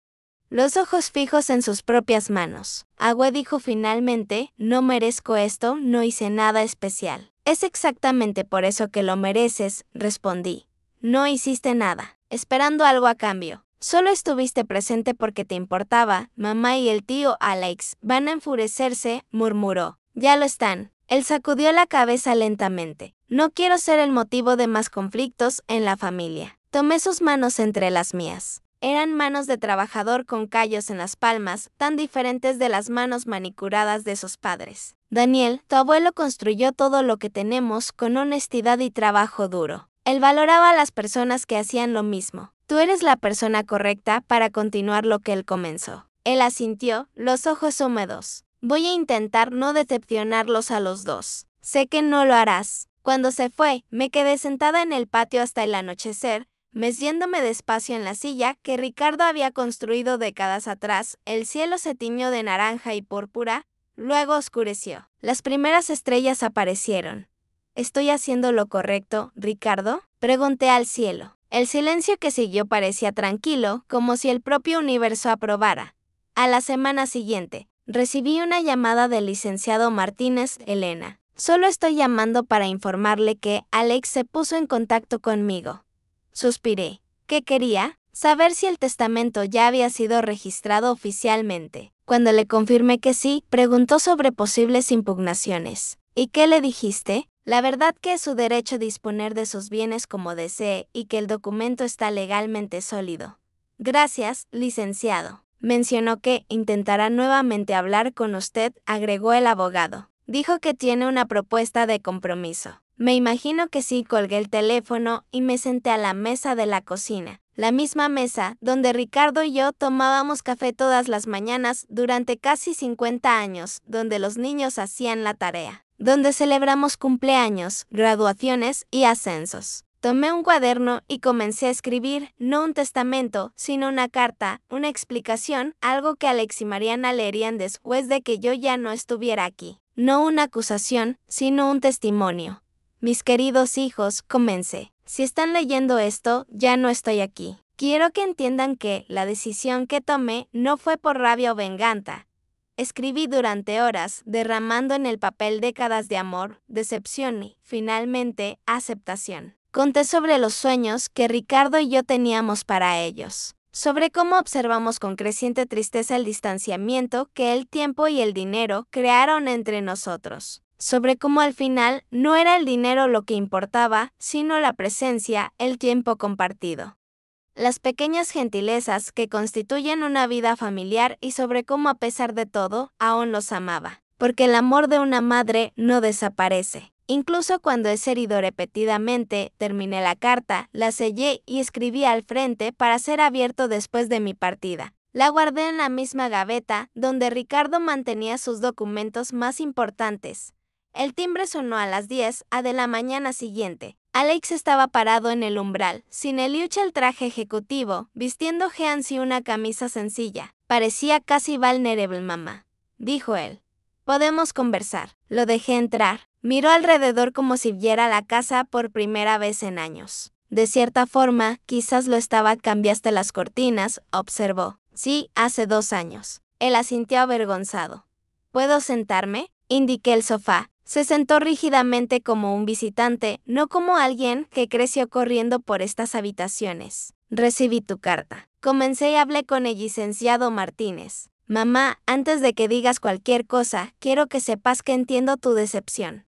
los ojos fijos en sus propias manos. Agüe dijo finalmente, no merezco esto, no hice nada especial. Es exactamente por eso que lo mereces, respondí. No hiciste nada, esperando algo a cambio. Solo estuviste presente porque te importaba. Mamá y el tío Alex van a enfurecerse, murmuró. Ya lo están. Él sacudió la cabeza lentamente. No quiero ser el motivo de más conflictos en la familia. Tomé sus manos entre las mías. Eran manos de trabajador con callos en las palmas, tan diferentes de las manos manicuradas de sus padres. Daniel, tu abuelo construyó todo lo que tenemos con honestidad y trabajo duro. Él valoraba a las personas que hacían lo mismo. Tú eres la persona correcta para continuar lo que él comenzó. Él asintió, los ojos húmedos. Voy a intentar no decepcionarlos a los dos. Sé que no lo harás. Cuando se fue, me quedé sentada en el patio hasta el anochecer, meciéndome despacio en la silla que Ricardo había construido décadas atrás. El cielo se tiñó de naranja y púrpura, luego oscureció. Las primeras estrellas aparecieron. ¿Estoy haciendo lo correcto, Ricardo?, pregunté al cielo. El silencio que siguió parecía tranquilo, como si el propio universo aprobara. A la semana siguiente, recibí una llamada del licenciado Martínez. Elena, solo estoy llamando para informarle que Alex se puso en contacto conmigo. Suspiré. ¿Qué quería? Saber si el testamento ya había sido registrado oficialmente. Cuando le confirmé que sí, preguntó sobre posibles impugnaciones. ¿Y qué le dijiste? La verdad que es su derecho disponer de sus bienes como desee y que el documento está legalmente sólido. Gracias, licenciado. Mencionó que intentará nuevamente hablar con usted, agregó el abogado. Dijo que tiene una propuesta de compromiso. Me imagino que sí. Colgué el teléfono y me senté a la mesa de la cocina. La misma mesa donde Ricardo y yo tomábamos café todas las mañanas durante casi 50 años, donde los niños hacían la tarea, donde celebramos cumpleaños, graduaciones y ascensos. Tomé un cuaderno y comencé a escribir, no un testamento, sino una carta, una explicación, algo que Alex y Mariana leerían después de que yo ya no estuviera aquí. No una acusación, sino un testimonio. Mis queridos hijos, comencé. Si están leyendo esto, ya no estoy aquí. Quiero que entiendan que la decisión que tomé no fue por rabia o venganza. Escribí durante horas, derramando en el papel décadas de amor, decepción y, finalmente, aceptación. Conté sobre los sueños que Ricardo y yo teníamos para ellos. Sobre cómo observamos con creciente tristeza el distanciamiento que el tiempo y el dinero crearon entre nosotros. Sobre cómo al final no era el dinero lo que importaba, sino la presencia, el tiempo compartido. Las pequeñas gentilezas que constituyen una vida familiar y sobre cómo a pesar de todo, aún los amaba. Porque el amor de una madre no desaparece. Incluso cuando es herido repetidamente, terminé la carta, la sellé y escribí al frente para ser abierto después de mi partida. La guardé en la misma gaveta donde Ricardo mantenía sus documentos más importantes. El timbre sonó a las 10 de la mañana siguiente. Alex estaba parado en el umbral, sin el traje ejecutivo, vistiendo jeans y una camisa sencilla. Parecía casi vulnerable, mamá, dijo él. Podemos conversar. Lo dejé entrar. Miró alrededor como si viera la casa por primera vez en años. De cierta forma, quizás lo estaba. Cambiaste las cortinas, observó. Sí, hace 2 años. Él asintió avergonzado. ¿Puedo sentarme? Indiqué el sofá. Se sentó rígidamente como un visitante, no como alguien que creció corriendo por estas habitaciones. Recibí tu carta. Comencé y hablé con el licenciado Martínez. Mamá, antes de que digas cualquier cosa, quiero que sepas que entiendo tu decepción.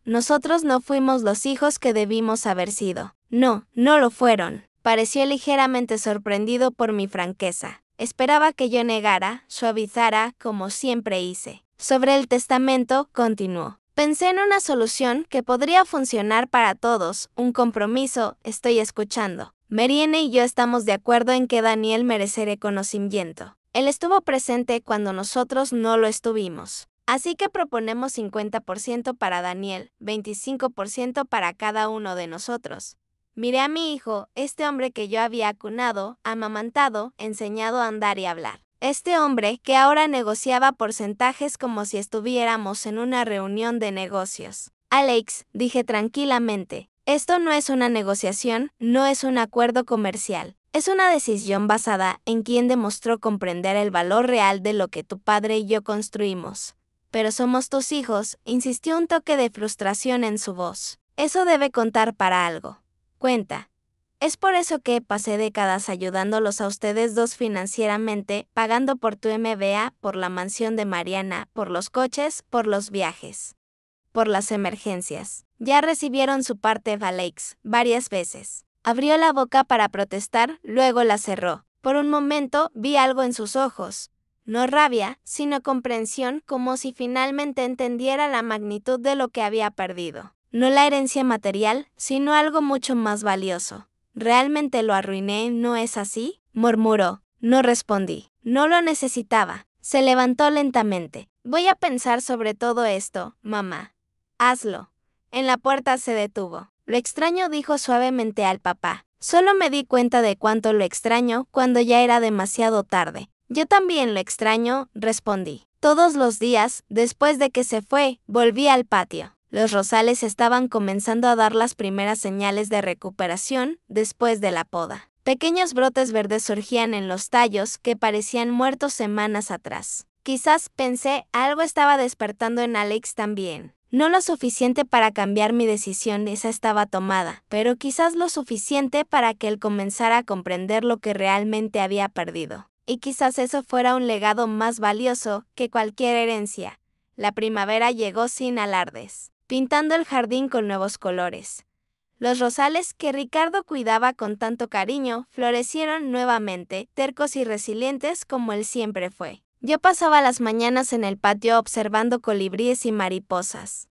Nosotros no fuimos los hijos que debimos haber sido. No lo fueron. Pareció ligeramente sorprendido por mi franqueza. Esperaba que yo negara, suavizara, como siempre hice. Sobre el testamento, continuó. Pensé en una solución que podría funcionar para todos, un compromiso. Estoy escuchando. Mariana y yo estamos de acuerdo en que Daniel merece reconocimiento. Él estuvo presente cuando nosotros no lo estuvimos. Así que proponemos 50% para Daniel, 25% para cada uno de nosotros. Miré a mi hijo, este hombre que yo había acunado, amamantado, enseñado a andar y hablar. Este hombre que ahora negociaba porcentajes como si estuviéramos en una reunión de negocios. Alex, dije tranquilamente, esto no es una negociación, no es un acuerdo comercial. Es una decisión basada en quien demostró comprender el valor real de lo que tu padre y yo construimos. Pero somos tus hijos, insistió un toque de frustración en su voz. Eso debe contar para algo. Cuenta. Es por eso que pasé décadas ayudándolos a ustedes dos financieramente, pagando por tu MBA, por la mansión de Mariana, por los coches, por los viajes, por las emergencias. Ya recibieron su parte, Alex, varias veces. Abrió la boca para protestar, luego la cerró. Por un momento vi algo en sus ojos. No rabia, sino comprensión, como si finalmente entendiera la magnitud de lo que había perdido. No la herencia material, sino algo mucho más valioso. ¿Realmente lo arruiné, no es así?, murmuró. No respondí. No lo necesitaba. Se levantó lentamente. Voy a pensar sobre todo esto, mamá. Hazlo. En la puerta se detuvo. Lo extraño, dijo suavemente al papá. Solo me di cuenta de cuánto lo extraño cuando ya era demasiado tarde. Yo también lo extraño, respondí. Todos los días, después de que se fue, volví al patio. Los rosales estaban comenzando a dar las primeras señales de recuperación después de la poda. Pequeños brotes verdes surgían en los tallos que parecían muertos semanas atrás. Quizás, pensé, algo estaba despertando en Alex también. No lo suficiente para cambiar mi decisión, esa estaba tomada, pero quizás lo suficiente para que él comenzara a comprender lo que realmente había perdido. Y quizás eso fuera un legado más valioso que cualquier herencia. La primavera llegó sin alardes, pintando el jardín con nuevos colores. Los rosales que Ricardo cuidaba con tanto cariño florecieron nuevamente, tercos y resilientes como él siempre fue. Yo pasaba las mañanas en el patio observando colibríes y mariposas.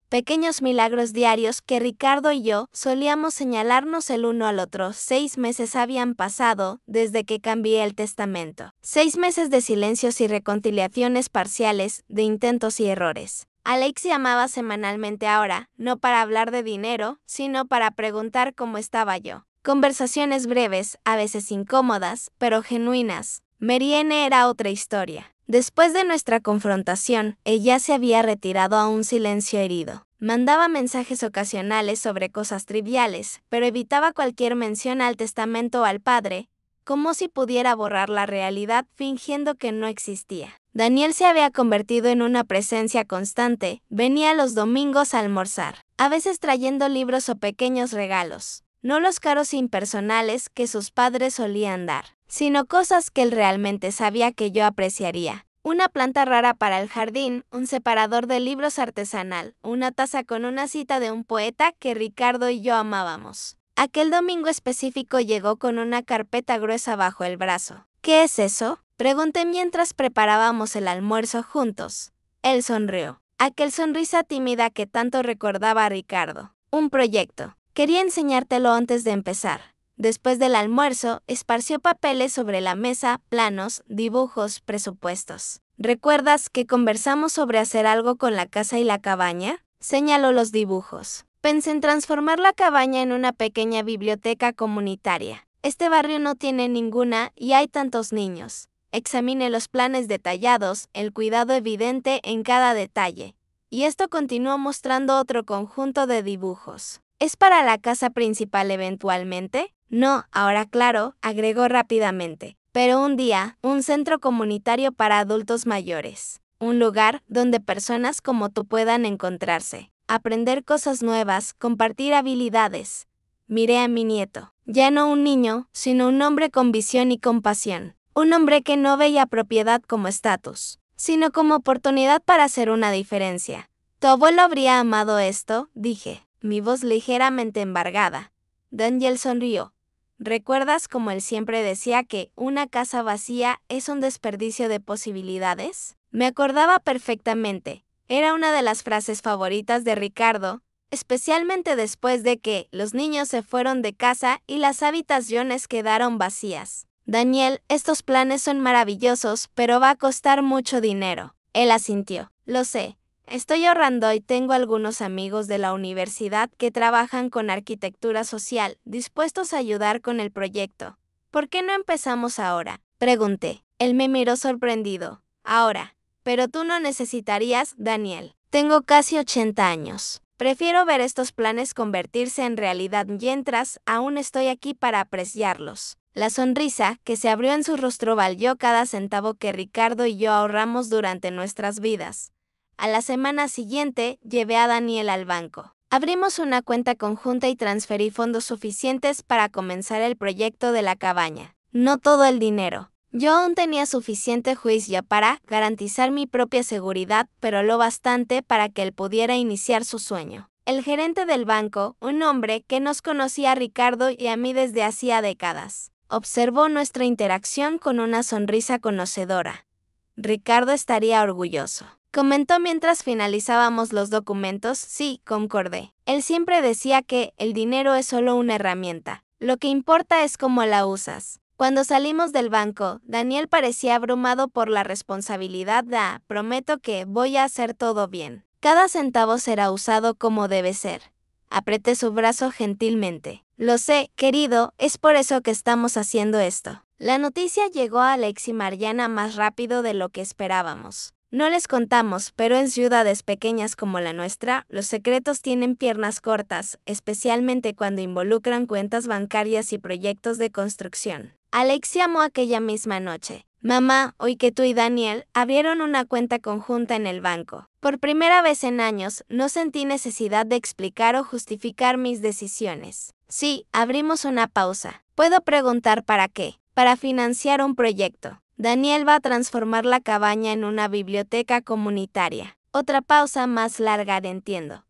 Pequeños milagros diarios que Ricardo y yo solíamos señalarnos el uno al otro. 6 meses habían pasado desde que cambié el testamento. 6 meses de silencios y reconciliaciones parciales, de intentos y errores. Alex llamaba semanalmente ahora, no para hablar de dinero, sino para preguntar cómo estaba yo. Conversaciones breves, a veces incómodas, pero genuinas. Marianne era otra historia. Después de nuestra confrontación, ella se había retirado a un silencio herido. Mandaba mensajes ocasionales sobre cosas triviales, pero evitaba cualquier mención al testamento o al padre, como si pudiera borrar la realidad fingiendo que no existía. Daniel se había convertido en una presencia constante, venía los domingos a almorzar, a veces trayendo libros o pequeños regalos. No los caros impersonales que sus padres solían dar, sino cosas que él realmente sabía que yo apreciaría. Una planta rara para el jardín, un separador de libros artesanal, una taza con una cita de un poeta que Ricardo y yo amábamos. Aquel domingo específico llegó con una carpeta gruesa bajo el brazo. ¿Qué es eso?, pregunté mientras preparábamos el almuerzo juntos. Él sonrió. Aquel sonrisa tímida que tanto recordaba a Ricardo. Un proyecto. Quería enseñártelo antes de empezar. Después del almuerzo, esparció papeles sobre la mesa, planos, dibujos, presupuestos. ¿Recuerdas que conversamos sobre hacer algo con la casa y la cabaña? Señaló los dibujos. Pensé en transformar la cabaña en una pequeña biblioteca comunitaria. Este barrio no tiene ninguna y hay tantos niños. Examiné los planes detallados, el cuidado evidente en cada detalle. Y esto continuó mostrando otro conjunto de dibujos. ¿Es para la casa principal eventualmente? No, ahora claro, agregó rápidamente. Pero un día, un centro comunitario para adultos mayores. Un lugar donde personas como tú puedan encontrarse, aprender cosas nuevas, compartir habilidades. Miré a mi nieto. Ya no un niño, sino un hombre con visión y compasión. Un hombre que no veía propiedad como estatus, sino como oportunidad para hacer una diferencia. ¿Tu abuelo habría amado esto?, dije, mi voz ligeramente embargada. Daniel sonrió. ¿Recuerdas cómo él siempre decía que una casa vacía es un desperdicio de posibilidades? Me acordaba perfectamente. Era una de las frases favoritas de Ricardo, especialmente después de que los niños se fueron de casa y las habitaciones quedaron vacías. Daniel, estos planes son maravillosos, pero va a costar mucho dinero. Él asintió. Lo sé. Estoy ahorrando y tengo algunos amigos de la universidad que trabajan con arquitectura social, dispuestos a ayudar con el proyecto. ¿Por qué no empezamos ahora? Pregunté. Él me miró sorprendido. Ahora. Pero tú no necesitarías, Daniel. Tengo casi 80 años. Prefiero ver estos planes convertirse en realidad mientras aún estoy aquí para apreciarlos. La sonrisa que se abrió en su rostro valió cada centavo que Ricardo y yo ahorramos durante nuestras vidas. A la semana siguiente, llevé a Daniel al banco. Abrimos una cuenta conjunta y transferí fondos suficientes para comenzar el proyecto de la cabaña. No todo el dinero. Yo aún tenía suficiente juicio para garantizar mi propia seguridad, pero lo bastante para que él pudiera iniciar su sueño. El gerente del banco, un hombre que nos conocía a Ricardo y a mí desde hacía décadas, observó nuestra interacción con una sonrisa conocedora. Ricardo estaría orgulloso, comentó mientras finalizábamos los documentos. Sí, concordé. Él siempre decía que el dinero es solo una herramienta. Lo que importa es cómo la usas. Cuando salimos del banco, Daniel parecía abrumado por la responsabilidad. Prometo que voy a hacer todo bien. Cada centavo será usado como debe ser. Apreté su brazo gentilmente. Lo sé, querido, es por eso que estamos haciendo esto. La noticia llegó a Alex y Mariana más rápido de lo que esperábamos. No les contamos, pero en ciudades pequeñas como la nuestra, los secretos tienen piernas cortas, especialmente cuando involucran cuentas bancarias y proyectos de construcción. Alex llamó aquella misma noche. Mamá, hoy que tú y Daniel abrieron una cuenta conjunta en el banco. Por primera vez en años, no sentí necesidad de explicar o justificar mis decisiones. Sí, abrimos una pausa. ¿Puedo preguntar para qué? Para financiar un proyecto. Daniel va a transformar la cabaña en una biblioteca comunitaria. Otra pausa más larga, entiendo.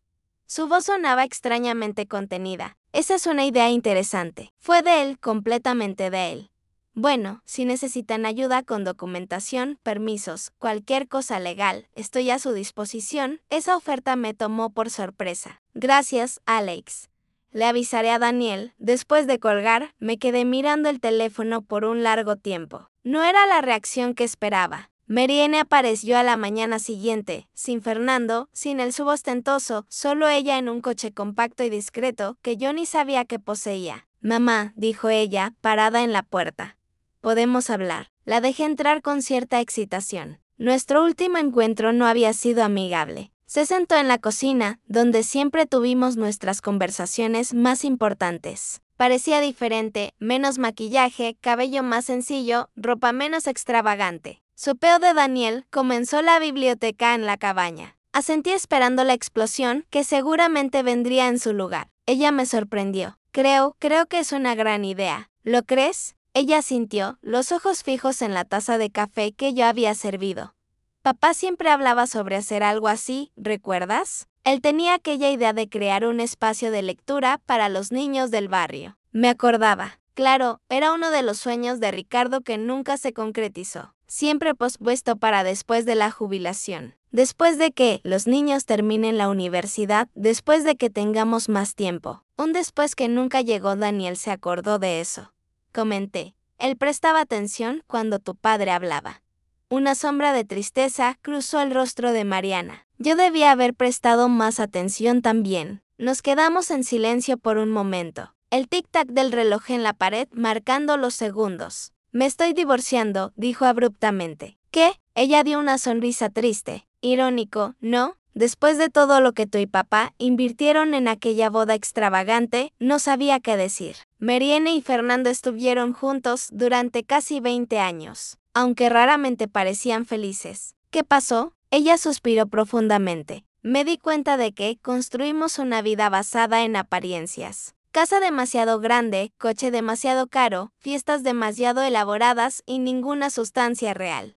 Su voz sonaba extrañamente contenida. Esa es una idea interesante. Fue de él, completamente de él. Bueno, si necesitan ayuda con documentación, permisos, cualquier cosa legal, estoy a su disposición. Esa oferta me tomó por sorpresa. Gracias, Alex. Le avisaré a Daniel. Después de colgar, me quedé mirando el teléfono por un largo tiempo. No era la reacción que esperaba. Marianne apareció a la mañana siguiente, sin Fernando, sin el SUV ostentoso, solo ella en un coche compacto y discreto que yo ni sabía que poseía. Mamá, dijo ella, parada en la puerta. Podemos hablar. La dejé entrar con cierta excitación. Nuestro último encuentro no había sido amigable. Se sentó en la cocina, donde siempre tuvimos nuestras conversaciones más importantes. Parecía diferente, menos maquillaje, cabello más sencillo, ropa menos extravagante. Su peo de Daniel comenzó la biblioteca en la cabaña. Asentí esperando la explosión que seguramente vendría en su lugar. Ella me sorprendió. Creo que es una gran idea. ¿Lo crees? Ella asintió, los ojos fijos en la taza de café que yo había servido. Papá siempre hablaba sobre hacer algo así, ¿recuerdas? Él tenía aquella idea de crear un espacio de lectura para los niños del barrio. Me acordaba. Claro, era uno de los sueños de Ricardo que nunca se concretizó. Siempre pospuesto para después de la jubilación. Después de que los niños terminen la universidad, después de que tengamos más tiempo. Un después que nunca llegó. Daniel se acordó de eso. Comenté. Él prestaba atención cuando tu padre hablaba. Una sombra de tristeza cruzó el rostro de Mariana. Yo debía haber prestado más atención también. Nos quedamos en silencio por un momento. El tic-tac del reloj en la pared marcando los segundos. Me estoy divorciando, dijo abruptamente. ¿Qué? Ella dio una sonrisa triste. Irónico, ¿no? Después de todo lo que tú y papá invirtieron en aquella boda extravagante, no sabía qué decir. Marianne y Fernando estuvieron juntos durante casi 20 años, aunque raramente parecían felices. ¿Qué pasó? Ella suspiró profundamente. Me di cuenta de que construimos una vida basada en apariencias. Casa demasiado grande, coche demasiado caro, fiestas demasiado elaboradas y ninguna sustancia real.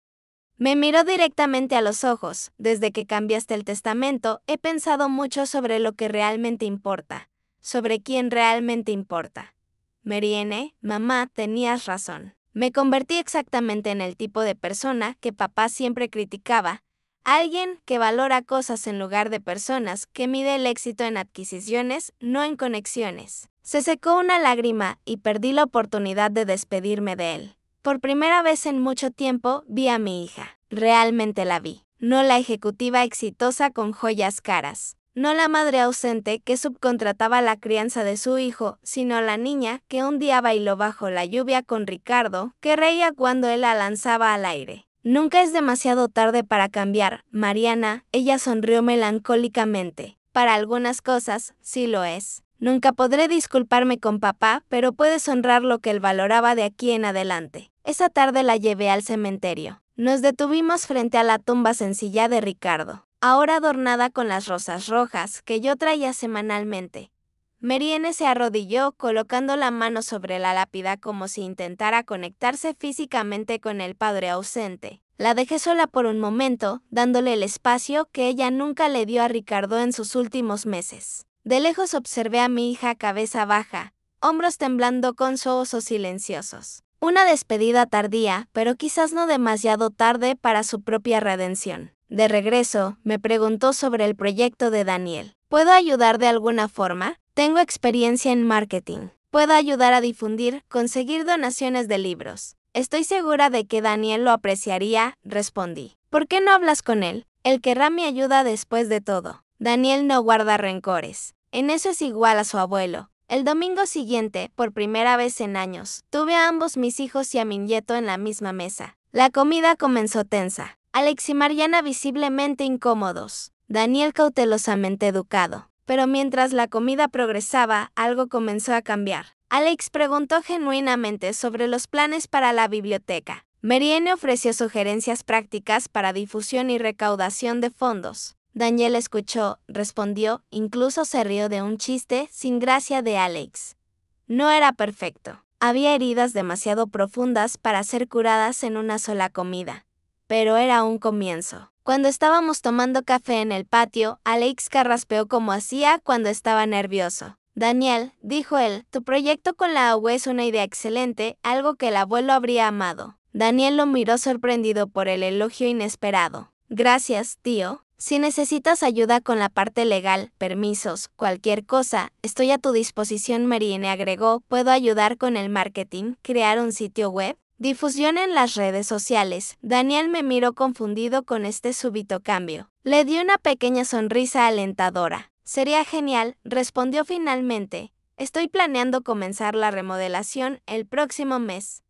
Me miró directamente a los ojos. Desde que cambiaste el testamento, he pensado mucho sobre lo que realmente importa, sobre quién realmente importa. Marianne, mamá, tenías razón. Me convertí exactamente en el tipo de persona que papá siempre criticaba, alguien que valora cosas en lugar de personas, que mide el éxito en adquisiciones, no en conexiones. Se secó una lágrima y perdí la oportunidad de despedirme de él. Por primera vez en mucho tiempo vi a mi hija. Realmente la vi. No la ejecutiva exitosa con joyas caras. No la madre ausente que subcontrataba la crianza de su hijo, sino la niña que un día bailó bajo la lluvia con Ricardo, que reía cuando él la lanzaba al aire. Nunca es demasiado tarde para cambiar, Mariana, ella sonrió melancólicamente. Para algunas cosas, sí lo es. Nunca podré disculparme con papá, pero puedes honrar lo que él valoraba de aquí en adelante. Esa tarde la llevé al cementerio. Nos detuvimos frente a la tumba sencilla de Ricardo, ahora adornada con las rosas rojas que yo traía semanalmente. Mariana se arrodilló colocando la mano sobre la lápida como si intentara conectarse físicamente con el padre ausente. La dejé sola por un momento, dándole el espacio que ella nunca le dio a Ricardo en sus últimos meses. De lejos observé a mi hija cabeza baja, hombros temblando con ojos silenciosos. Una despedida tardía, pero quizás no demasiado tarde para su propia redención. De regreso, me preguntó sobre el proyecto de Daniel. ¿Puedo ayudar de alguna forma? Tengo experiencia en marketing. Puedo ayudar a difundir, conseguir donaciones de libros. Estoy segura de que Daniel lo apreciaría, respondí. ¿Por qué no hablas con él? Él querrá mi ayuda después de todo. Daniel no guarda rencores. En eso es igual a su abuelo. El domingo siguiente, por primera vez en años, tuve a ambos mis hijos y a mi nieto en la misma mesa. La comida comenzó tensa. Alex y Mariana visiblemente incómodos. Daniel cautelosamente educado. Pero mientras la comida progresaba, algo comenzó a cambiar. Alex preguntó genuinamente sobre los planes para la biblioteca. Mariana ofreció sugerencias prácticas para difusión y recaudación de fondos. Daniel escuchó, respondió, incluso se rió de un chiste sin gracia de Alex. No era perfecto. Había heridas demasiado profundas para ser curadas en una sola comida. Pero era un comienzo. Cuando estábamos tomando café en el patio, Alex carraspeó como hacía cuando estaba nervioso. Daniel, dijo él, tu proyecto con la AUE es una idea excelente, algo que el abuelo habría amado. Daniel lo miró sorprendido por el elogio inesperado. Gracias, tío. Si necesitas ayuda con la parte legal, permisos, cualquier cosa, estoy a tu disposición. Mariana agregó, ¿puedo ayudar con el marketing, crear un sitio web? Difusión en las redes sociales. Daniel me miró confundido con este súbito cambio. Le dio una pequeña sonrisa alentadora. Sería genial, respondió finalmente. Estoy planeando comenzar la remodelación el próximo mes.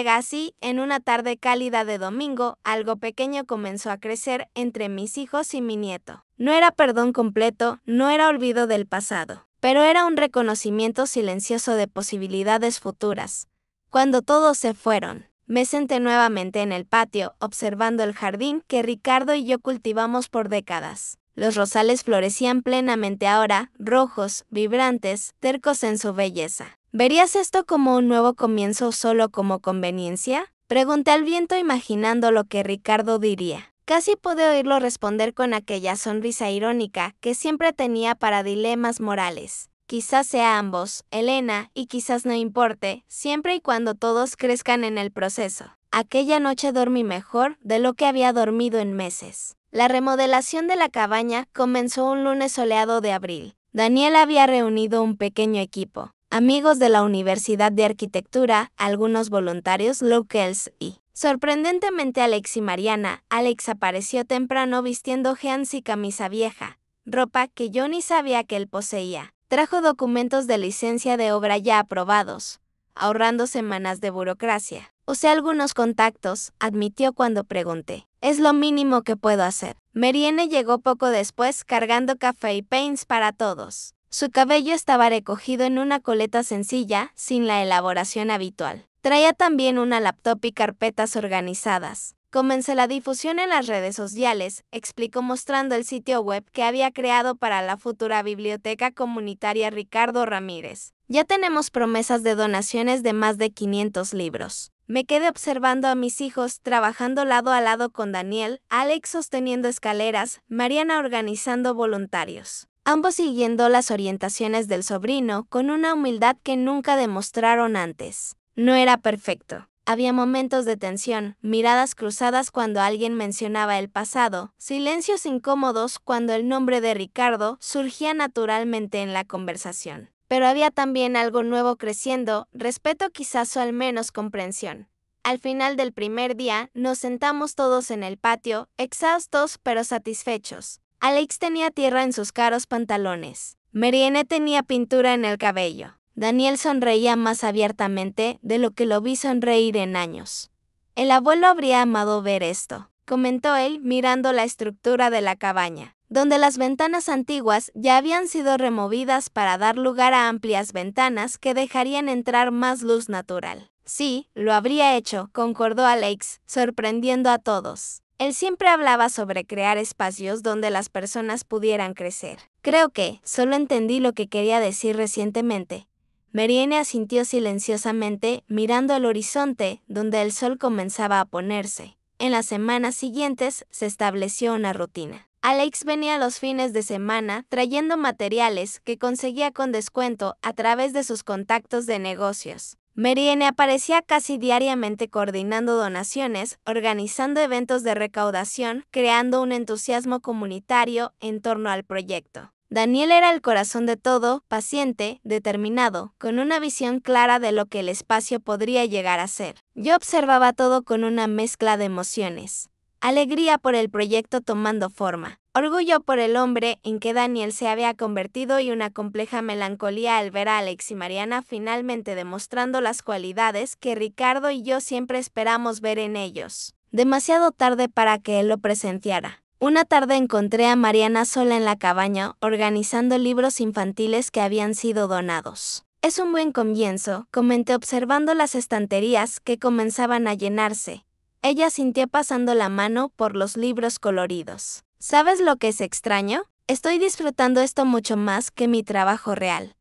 Así, en una tarde cálida de domingo, algo pequeño comenzó a crecer entre mis hijos y mi nieto. No era perdón completo, no era olvido del pasado, pero era un reconocimiento silencioso de posibilidades futuras. Cuando todos se fueron, me senté nuevamente en el patio, observando el jardín que Ricardo y yo cultivamos por décadas. Los rosales florecían plenamente ahora, rojos, vibrantes, tercos en su belleza. ¿Verías esto como un nuevo comienzo o solo como conveniencia? Pregunté al viento imaginando lo que Ricardo diría. Casi pude oírlo responder con aquella sonrisa irónica que siempre tenía para dilemas morales. Quizás sea ambos, Elena, y quizás no importe, siempre y cuando todos crezcan en el proceso. Aquella noche dormí mejor de lo que había dormido en meses. La remodelación de la cabaña comenzó un lunes soleado de abril. Daniel había reunido un pequeño equipo. Amigos de la Universidad de Arquitectura, algunos voluntarios locals y, sorprendentemente, Alex y Mariana. Alex apareció temprano vistiendo jeans y camisa vieja, ropa que yo ni sabía que él poseía. Trajo documentos de licencia de obra ya aprobados, ahorrando semanas de burocracia. Usé algunos contactos, admitió cuando pregunté. Es lo mínimo que puedo hacer. Mariana llegó poco después cargando café y paints para todos. Su cabello estaba recogido en una coleta sencilla, sin la elaboración habitual. Traía también una laptop y carpetas organizadas. Comencé la difusión en las redes sociales, explicó mostrando el sitio web que había creado para la futura biblioteca comunitaria Ricardo Ramírez. Ya tenemos promesas de donaciones de más de 500 libros. Me quedé observando a mis hijos trabajando lado a lado con Daniel, Alex sosteniendo escaleras, Mariana organizando voluntarios. Ambos siguiendo las orientaciones del sobrino con una humildad que nunca demostraron antes. No era perfecto. Había momentos de tensión, miradas cruzadas cuando alguien mencionaba el pasado, silencios incómodos cuando el nombre de Ricardo surgía naturalmente en la conversación. Pero había también algo nuevo creciendo, respeto quizás o al menos comprensión. Al final del primer día, nos sentamos todos en el patio, exhaustos pero satisfechos. Alex tenía tierra en sus caros pantalones. Marianne tenía pintura en el cabello. Daniel sonreía más abiertamente de lo que lo vi sonreír en años. El abuelo habría amado ver esto, comentó él mirando la estructura de la cabaña, donde las ventanas antiguas ya habían sido removidas para dar lugar a amplias ventanas que dejarían entrar más luz natural. Sí, lo habría hecho, concordó Alex, sorprendiendo a todos. Él siempre hablaba sobre crear espacios donde las personas pudieran crecer. Creo que solo entendí lo que quería decir recientemente. Marianne asintió silenciosamente, mirando al horizonte, donde el sol comenzaba a ponerse. En las semanas siguientes se estableció una rutina. Alex venía los fines de semana trayendo materiales que conseguía con descuento a través de sus contactos de negocios. Marianne aparecía casi diariamente coordinando donaciones, organizando eventos de recaudación, creando un entusiasmo comunitario en torno al proyecto. Daniel era el corazón de todo, paciente, determinado, con una visión clara de lo que el espacio podría llegar a ser. Yo observaba todo con una mezcla de emociones. Alegría por el proyecto tomando forma, orgullo por el hombre en que Daniel se había convertido y una compleja melancolía al ver a Alex y Mariana finalmente demostrando las cualidades que Ricardo y yo siempre esperamos ver en ellos. Demasiado tarde para que él lo presenciara. Una tarde encontré a Mariana sola en la cabaña organizando libros infantiles que habían sido donados. Es un buen comienzo, comenté observando las estanterías que comenzaban a llenarse. Ella sintió pasando la mano por los libros coloridos. ¿Sabes lo que es extraño? Estoy disfrutando esto mucho más que mi trabajo real.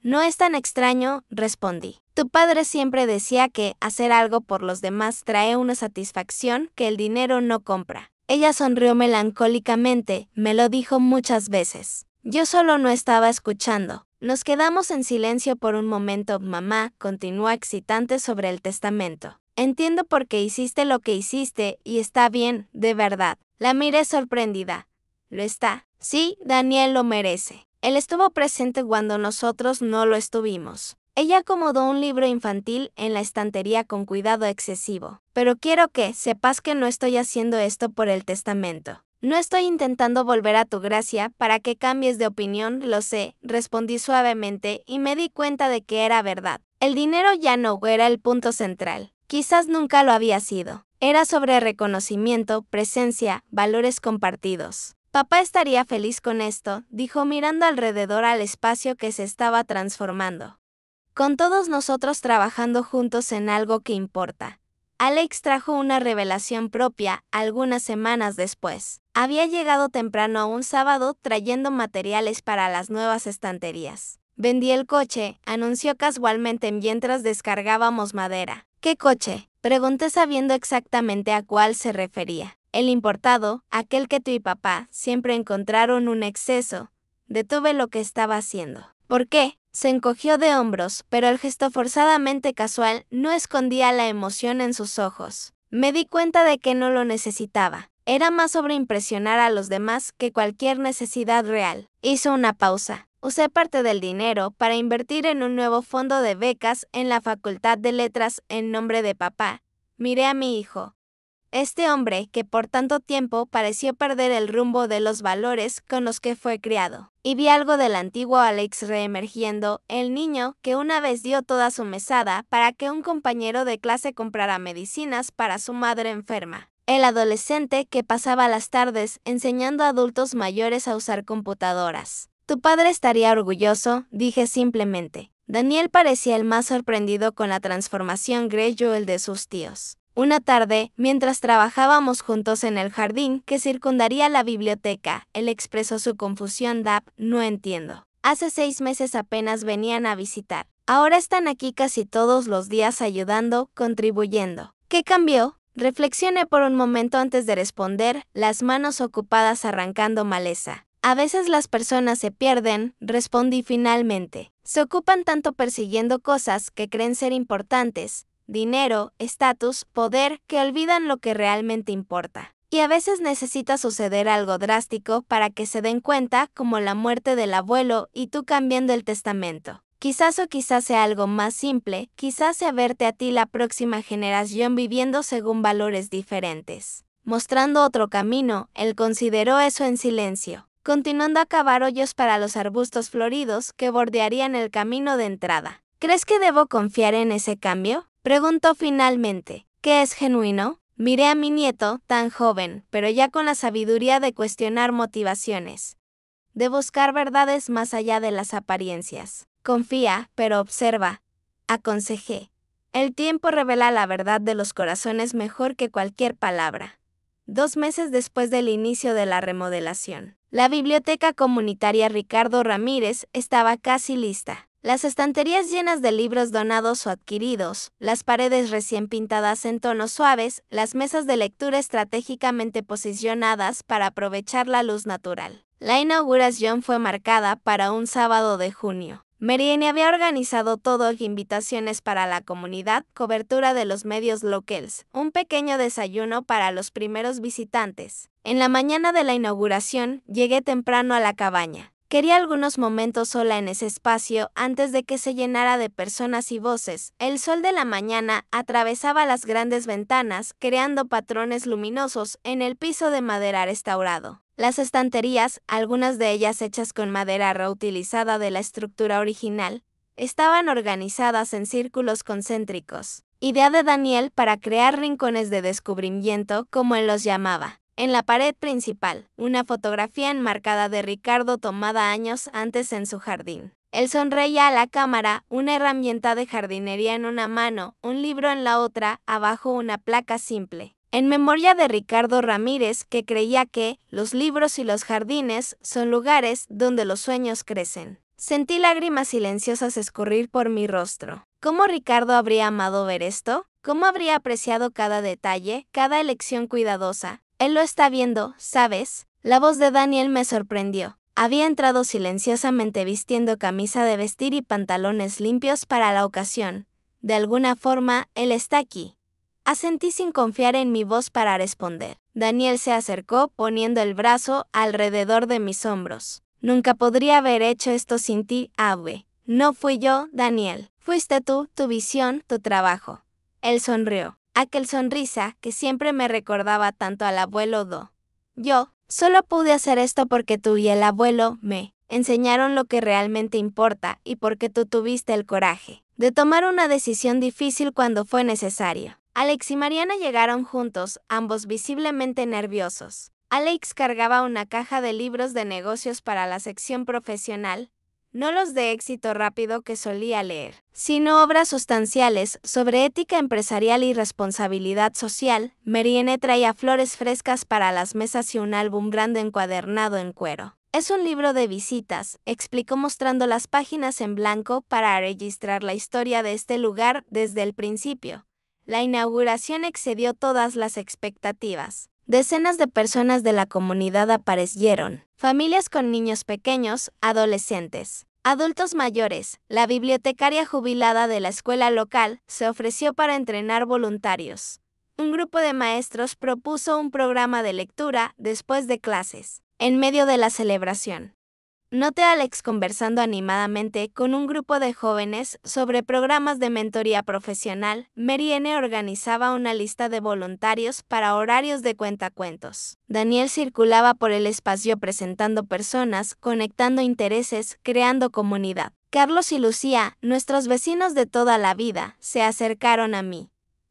No es tan extraño, respondí. Tu padre siempre decía que hacer algo por los demás trae una satisfacción que el dinero no compra. Ella sonrió melancólicamente, me lo dijo muchas veces. Yo solo no estaba escuchando. Nos quedamos en silencio por un momento. Mamá continuó excitante sobre el testamento. Entiendo por qué hiciste lo que hiciste y está bien, de verdad. La miré sorprendida. ¿Lo está? Sí, Daniel lo merece. Él estuvo presente cuando nosotros no lo estuvimos. Ella acomodó un libro infantil en la estantería con cuidado excesivo. Pero quiero que sepas que no estoy haciendo esto por el testamento. No estoy intentando volver a tu gracia para que cambies de opinión, lo sé, respondí suavemente y me di cuenta de que era verdad. El dinero ya no era el punto central. Quizás nunca lo había sido. Era sobre reconocimiento, presencia, valores compartidos. Papá estaría feliz con esto, dijo mirando alrededor al espacio que se estaba transformando. Con todos nosotros trabajando juntos en algo que importa. Alex trajo una revelación propia algunas semanas después. Había llegado temprano un sábado trayendo materiales para las nuevas estanterías. Vendí el coche, anunció casualmente mientras descargábamos madera. ¿Qué coche? Pregunté sabiendo exactamente a cuál se refería. El importado, aquel que tú y papá siempre encontraron un exceso. Detuve lo que estaba haciendo. ¿Por qué? Se encogió de hombros, pero el gesto forzadamente casual no escondía la emoción en sus ojos. Me di cuenta de que no lo necesitaba. Era más sobre impresionar a los demás que cualquier necesidad real. Hizo una pausa. Usé parte del dinero para invertir en un nuevo fondo de becas en la Facultad de Letras en nombre de papá. Miré a mi hijo. Este hombre, que por tanto tiempo pareció perder el rumbo de los valores con los que fue criado. Y vi algo del antiguo Alex reemergiendo, el niño que una vez dio toda su mesada para que un compañero de clase comprara medicinas para su madre enferma. El adolescente que pasaba las tardes enseñando a adultos mayores a usar computadoras. Tu padre estaría orgulloso, dije simplemente. Daniel parecía el más sorprendido con la transformación gradual de sus tíos. Una tarde, mientras trabajábamos juntos en el jardín que circundaría la biblioteca, él expresó su confusión. No entiendo. Hace 6 meses apenas venían a visitar. Ahora están aquí casi todos los días ayudando, contribuyendo. ¿Qué cambió? Reflexioné por un momento antes de responder, las manos ocupadas arrancando maleza. A veces las personas se pierden, respondí finalmente. Se ocupan tanto persiguiendo cosas que creen ser importantes, dinero, estatus, poder, que olvidan lo que realmente importa. Y a veces necesita suceder algo drástico para que se den cuenta, como la muerte del abuelo y tú cambiando el testamento. Quizás o quizás sea algo más simple, quizás sea verte a ti la próxima generación viviendo según valores diferentes. Mostrando otro camino, él consideró eso en silencio, continuando a cavar hoyos para los arbustos floridos que bordearían el camino de entrada. ¿Crees que debo confiar en ese cambio?, preguntó finalmente. ¿Qué es genuino? Miré a mi nieto, tan joven, pero ya con la sabiduría de cuestionar motivaciones, de buscar verdades más allá de las apariencias. Confía, pero observa, aconsejé. El tiempo revela la verdad de los corazones mejor que cualquier palabra. 2 meses después del inicio de la remodelación, la biblioteca comunitaria Ricardo Ramírez estaba casi lista. Las estanterías llenas de libros donados o adquiridos, las paredes recién pintadas en tonos suaves, las mesas de lectura estratégicamente posicionadas para aprovechar la luz natural. La inauguración fue marcada para un sábado de junio. Marianne había organizado todo: invitaciones para la comunidad, cobertura de los medios locales, un pequeño desayuno para los primeros visitantes. En la mañana de la inauguración, llegué temprano a la cabaña. Quería algunos momentos sola en ese espacio antes de que se llenara de personas y voces. El sol de la mañana atravesaba las grandes ventanas, creando patrones luminosos en el piso de madera restaurado. Las estanterías, algunas de ellas hechas con madera reutilizada de la estructura original, estaban organizadas en círculos concéntricos. Idea de Daniel para crear rincones de descubrimiento, como él los llamaba. En la pared principal, una fotografía enmarcada de Ricardo tomada años antes en su jardín. Él sonreía a la cámara, una herramienta de jardinería en una mano, un libro en la otra, abajo una placa simple. En memoria de Ricardo Ramírez, que creía que los libros y los jardines son lugares donde los sueños crecen. Sentí lágrimas silenciosas escurrir por mi rostro. ¿Cómo Ricardo habría amado ver esto? ¿Cómo habría apreciado cada detalle, cada elección cuidadosa? Él lo está viendo, ¿sabes? La voz de Daniel me sorprendió. Había entrado silenciosamente vistiendo camisa de vestir y pantalones limpios para la ocasión. De alguna forma, él está aquí. Asentí sin confiar en mi voz para responder. Daniel se acercó poniendo el brazo alrededor de mis hombros. Nunca podría haber hecho esto sin ti, Abbe. No fui yo, Daniel. Fuiste tú, tu visión, tu trabajo. Él sonrió. Aquel sonrisa que siempre me recordaba tanto al abuelo Do. Yo solo pude hacer esto porque tú y el abuelo me enseñaron lo que realmente importa y porque tú tuviste el coraje de tomar una decisión difícil cuando fue necesario. Alex y Mariana llegaron juntos, ambos visiblemente nerviosos. Alex cargaba una caja de libros de negocios para la sección profesional, no los de éxito rápido que solía leer, sino obras sustanciales sobre ética empresarial y responsabilidad social. Marianne traía flores frescas para las mesas y un álbum grande encuadernado en cuero. Es un libro de visitas, explicó mostrando las páginas en blanco para registrar la historia de este lugar desde el principio. La inauguración excedió todas las expectativas. Decenas de personas de la comunidad aparecieron, familias con niños pequeños, adolescentes, adultos mayores. La bibliotecaria jubilada de la escuela local se ofreció para entrenar voluntarios. Un grupo de maestros propuso un programa de lectura después de clases. En medio de la celebración, noté a Alex conversando animadamente con un grupo de jóvenes sobre programas de mentoría profesional. Marianne organizaba una lista de voluntarios para horarios de cuentacuentos. Daniel circulaba por el espacio presentando personas, conectando intereses, creando comunidad. Carlos y Lucía, nuestros vecinos de toda la vida, se acercaron a mí.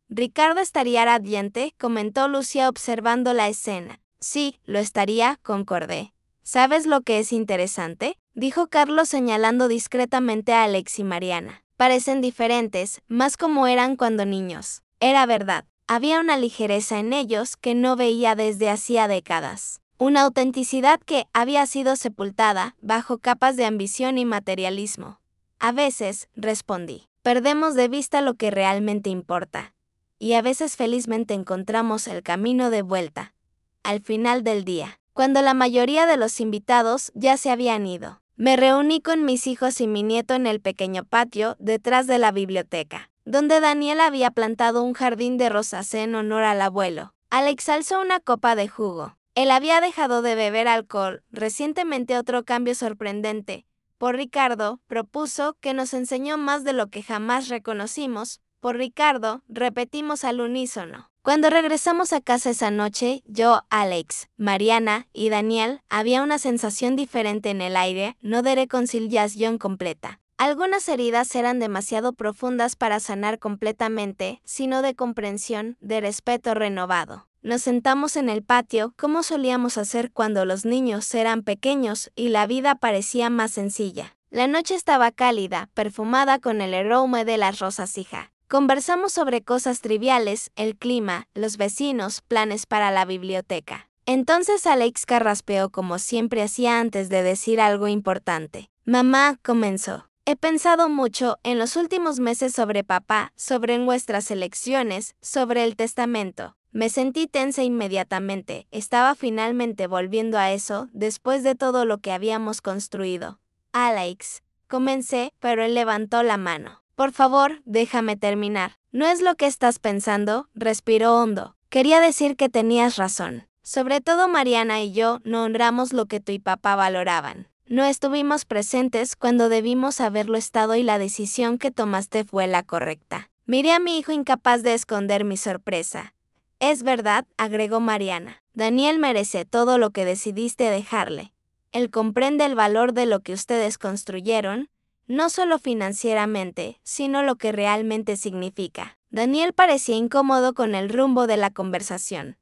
Ricardo estaría radiante, comentó Lucía observando la escena. Sí, lo estaría, concordé. ¿Sabes lo que es interesante?, dijo Carlos señalando discretamente a Alex y Mariana. Parecen diferentes, más como eran cuando niños. Era verdad. Había una ligereza en ellos que no veía desde hacía décadas. Una autenticidad que había sido sepultada bajo capas de ambición y materialismo. A veces, respondí, perdemos de vista lo que realmente importa. Y a veces felizmente encontramos el camino de vuelta. Al final del día, cuando la mayoría de los invitados ya se habían ido, me reuní con mis hijos y mi nieto en el pequeño patio detrás de la biblioteca, donde Daniel había plantado un jardín de rosas en honor al abuelo. Alex alzó una copa de jugo. Él había dejado de beber alcohol. Recientemente otro cambio sorprendente. Por Ricardo, propuso, que nos enseñó más de lo que jamás reconocimos. Por Ricardo, repetimos al unísono. Cuando regresamos a casa esa noche, yo, Alex, Mariana y Daniel, había una sensación diferente en el aire, no de reconciliación completa. Algunas heridas eran demasiado profundas para sanar completamente, sino de comprensión, de respeto renovado. Nos sentamos en el patio, como solíamos hacer cuando los niños eran pequeños y la vida parecía más sencilla. La noche estaba cálida, perfumada con el aroma de las rosas hija. Conversamos sobre cosas triviales, el clima, los vecinos, planes para la biblioteca. Entonces Alex carraspeó como siempre hacía antes de decir algo importante. Mamá, comenzó. He pensado mucho en los últimos meses sobre papá, sobre nuestras elecciones, sobre el testamento. Me sentí tensa inmediatamente. Estaba finalmente volviendo a eso, después de todo lo que habíamos construido. Alex, comencé, pero él levantó la mano. Por favor, déjame terminar. No es lo que estás pensando, respiró hondo. Quería decir que tenías razón. Sobre todo Mariana y yo no honramos lo que tú y papá valoraban. No estuvimos presentes cuando debimos haberlo estado y la decisión que tomaste fue la correcta. Miré a mi hijo incapaz de esconder mi sorpresa. Es verdad, agregó Mariana. Daniel merece todo lo que decidiste dejarle. Él comprende el valor de lo que ustedes construyeron, no solo financieramente, sino lo que realmente significa. Daniel parecía incómodo con el rumbo de la conversación.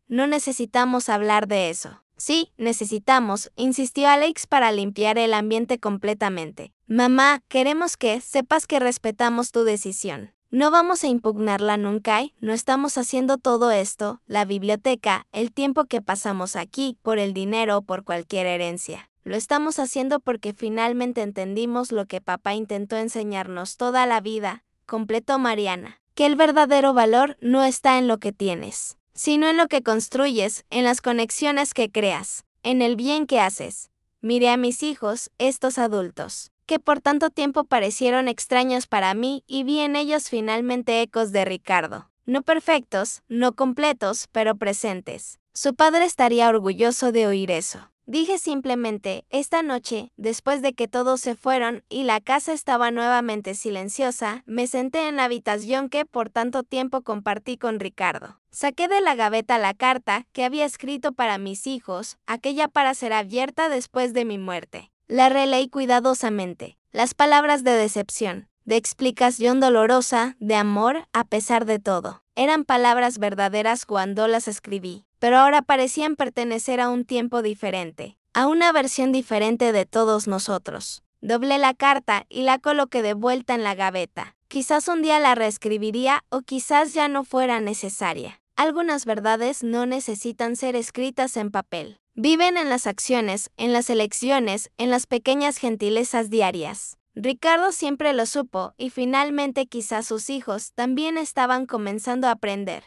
No necesitamos hablar de eso. Sí, necesitamos, insistió Alex para limpiar el ambiente completamente. Mamá, queremos que sepas que respetamos tu decisión. No vamos a impugnarla nunca y no estamos haciendo todo esto, la biblioteca, el tiempo que pasamos aquí, por el dinero o por cualquier herencia. Lo estamos haciendo porque finalmente entendimos lo que papá intentó enseñarnos toda la vida, completó Mariana. Que el verdadero valor no está en lo que tienes, sino en lo que construyes, en las conexiones que creas, en el bien que haces. Miré a mis hijos, estos adultos, que por tanto tiempo parecieron extraños para mí y vi en ellos finalmente ecos de Ricardo. No perfectos, no completos, pero presentes. Su padre estaría orgulloso de oír eso. Dije simplemente, esta noche, después de que todos se fueron y la casa estaba nuevamente silenciosa, me senté en la habitación que por tanto tiempo compartí con Ricardo. Saqué de la gaveta la carta que había escrito para mis hijos, aquella para ser abierta después de mi muerte. La releí cuidadosamente. Las palabras de decepción, de explicación dolorosa, de amor, a pesar de todo. Eran palabras verdaderas cuando las escribí, pero ahora parecían pertenecer a un tiempo diferente, a una versión diferente de todos nosotros. Doblé la carta y la coloqué de vuelta en la gaveta. Quizás un día la reescribiría o quizás ya no fuera necesaria. Algunas verdades no necesitan ser escritas en papel. Viven en las acciones, en las elecciones, en las pequeñas gentilezas diarias. Ricardo siempre lo supo y finalmente quizás sus hijos también estaban comenzando a aprender.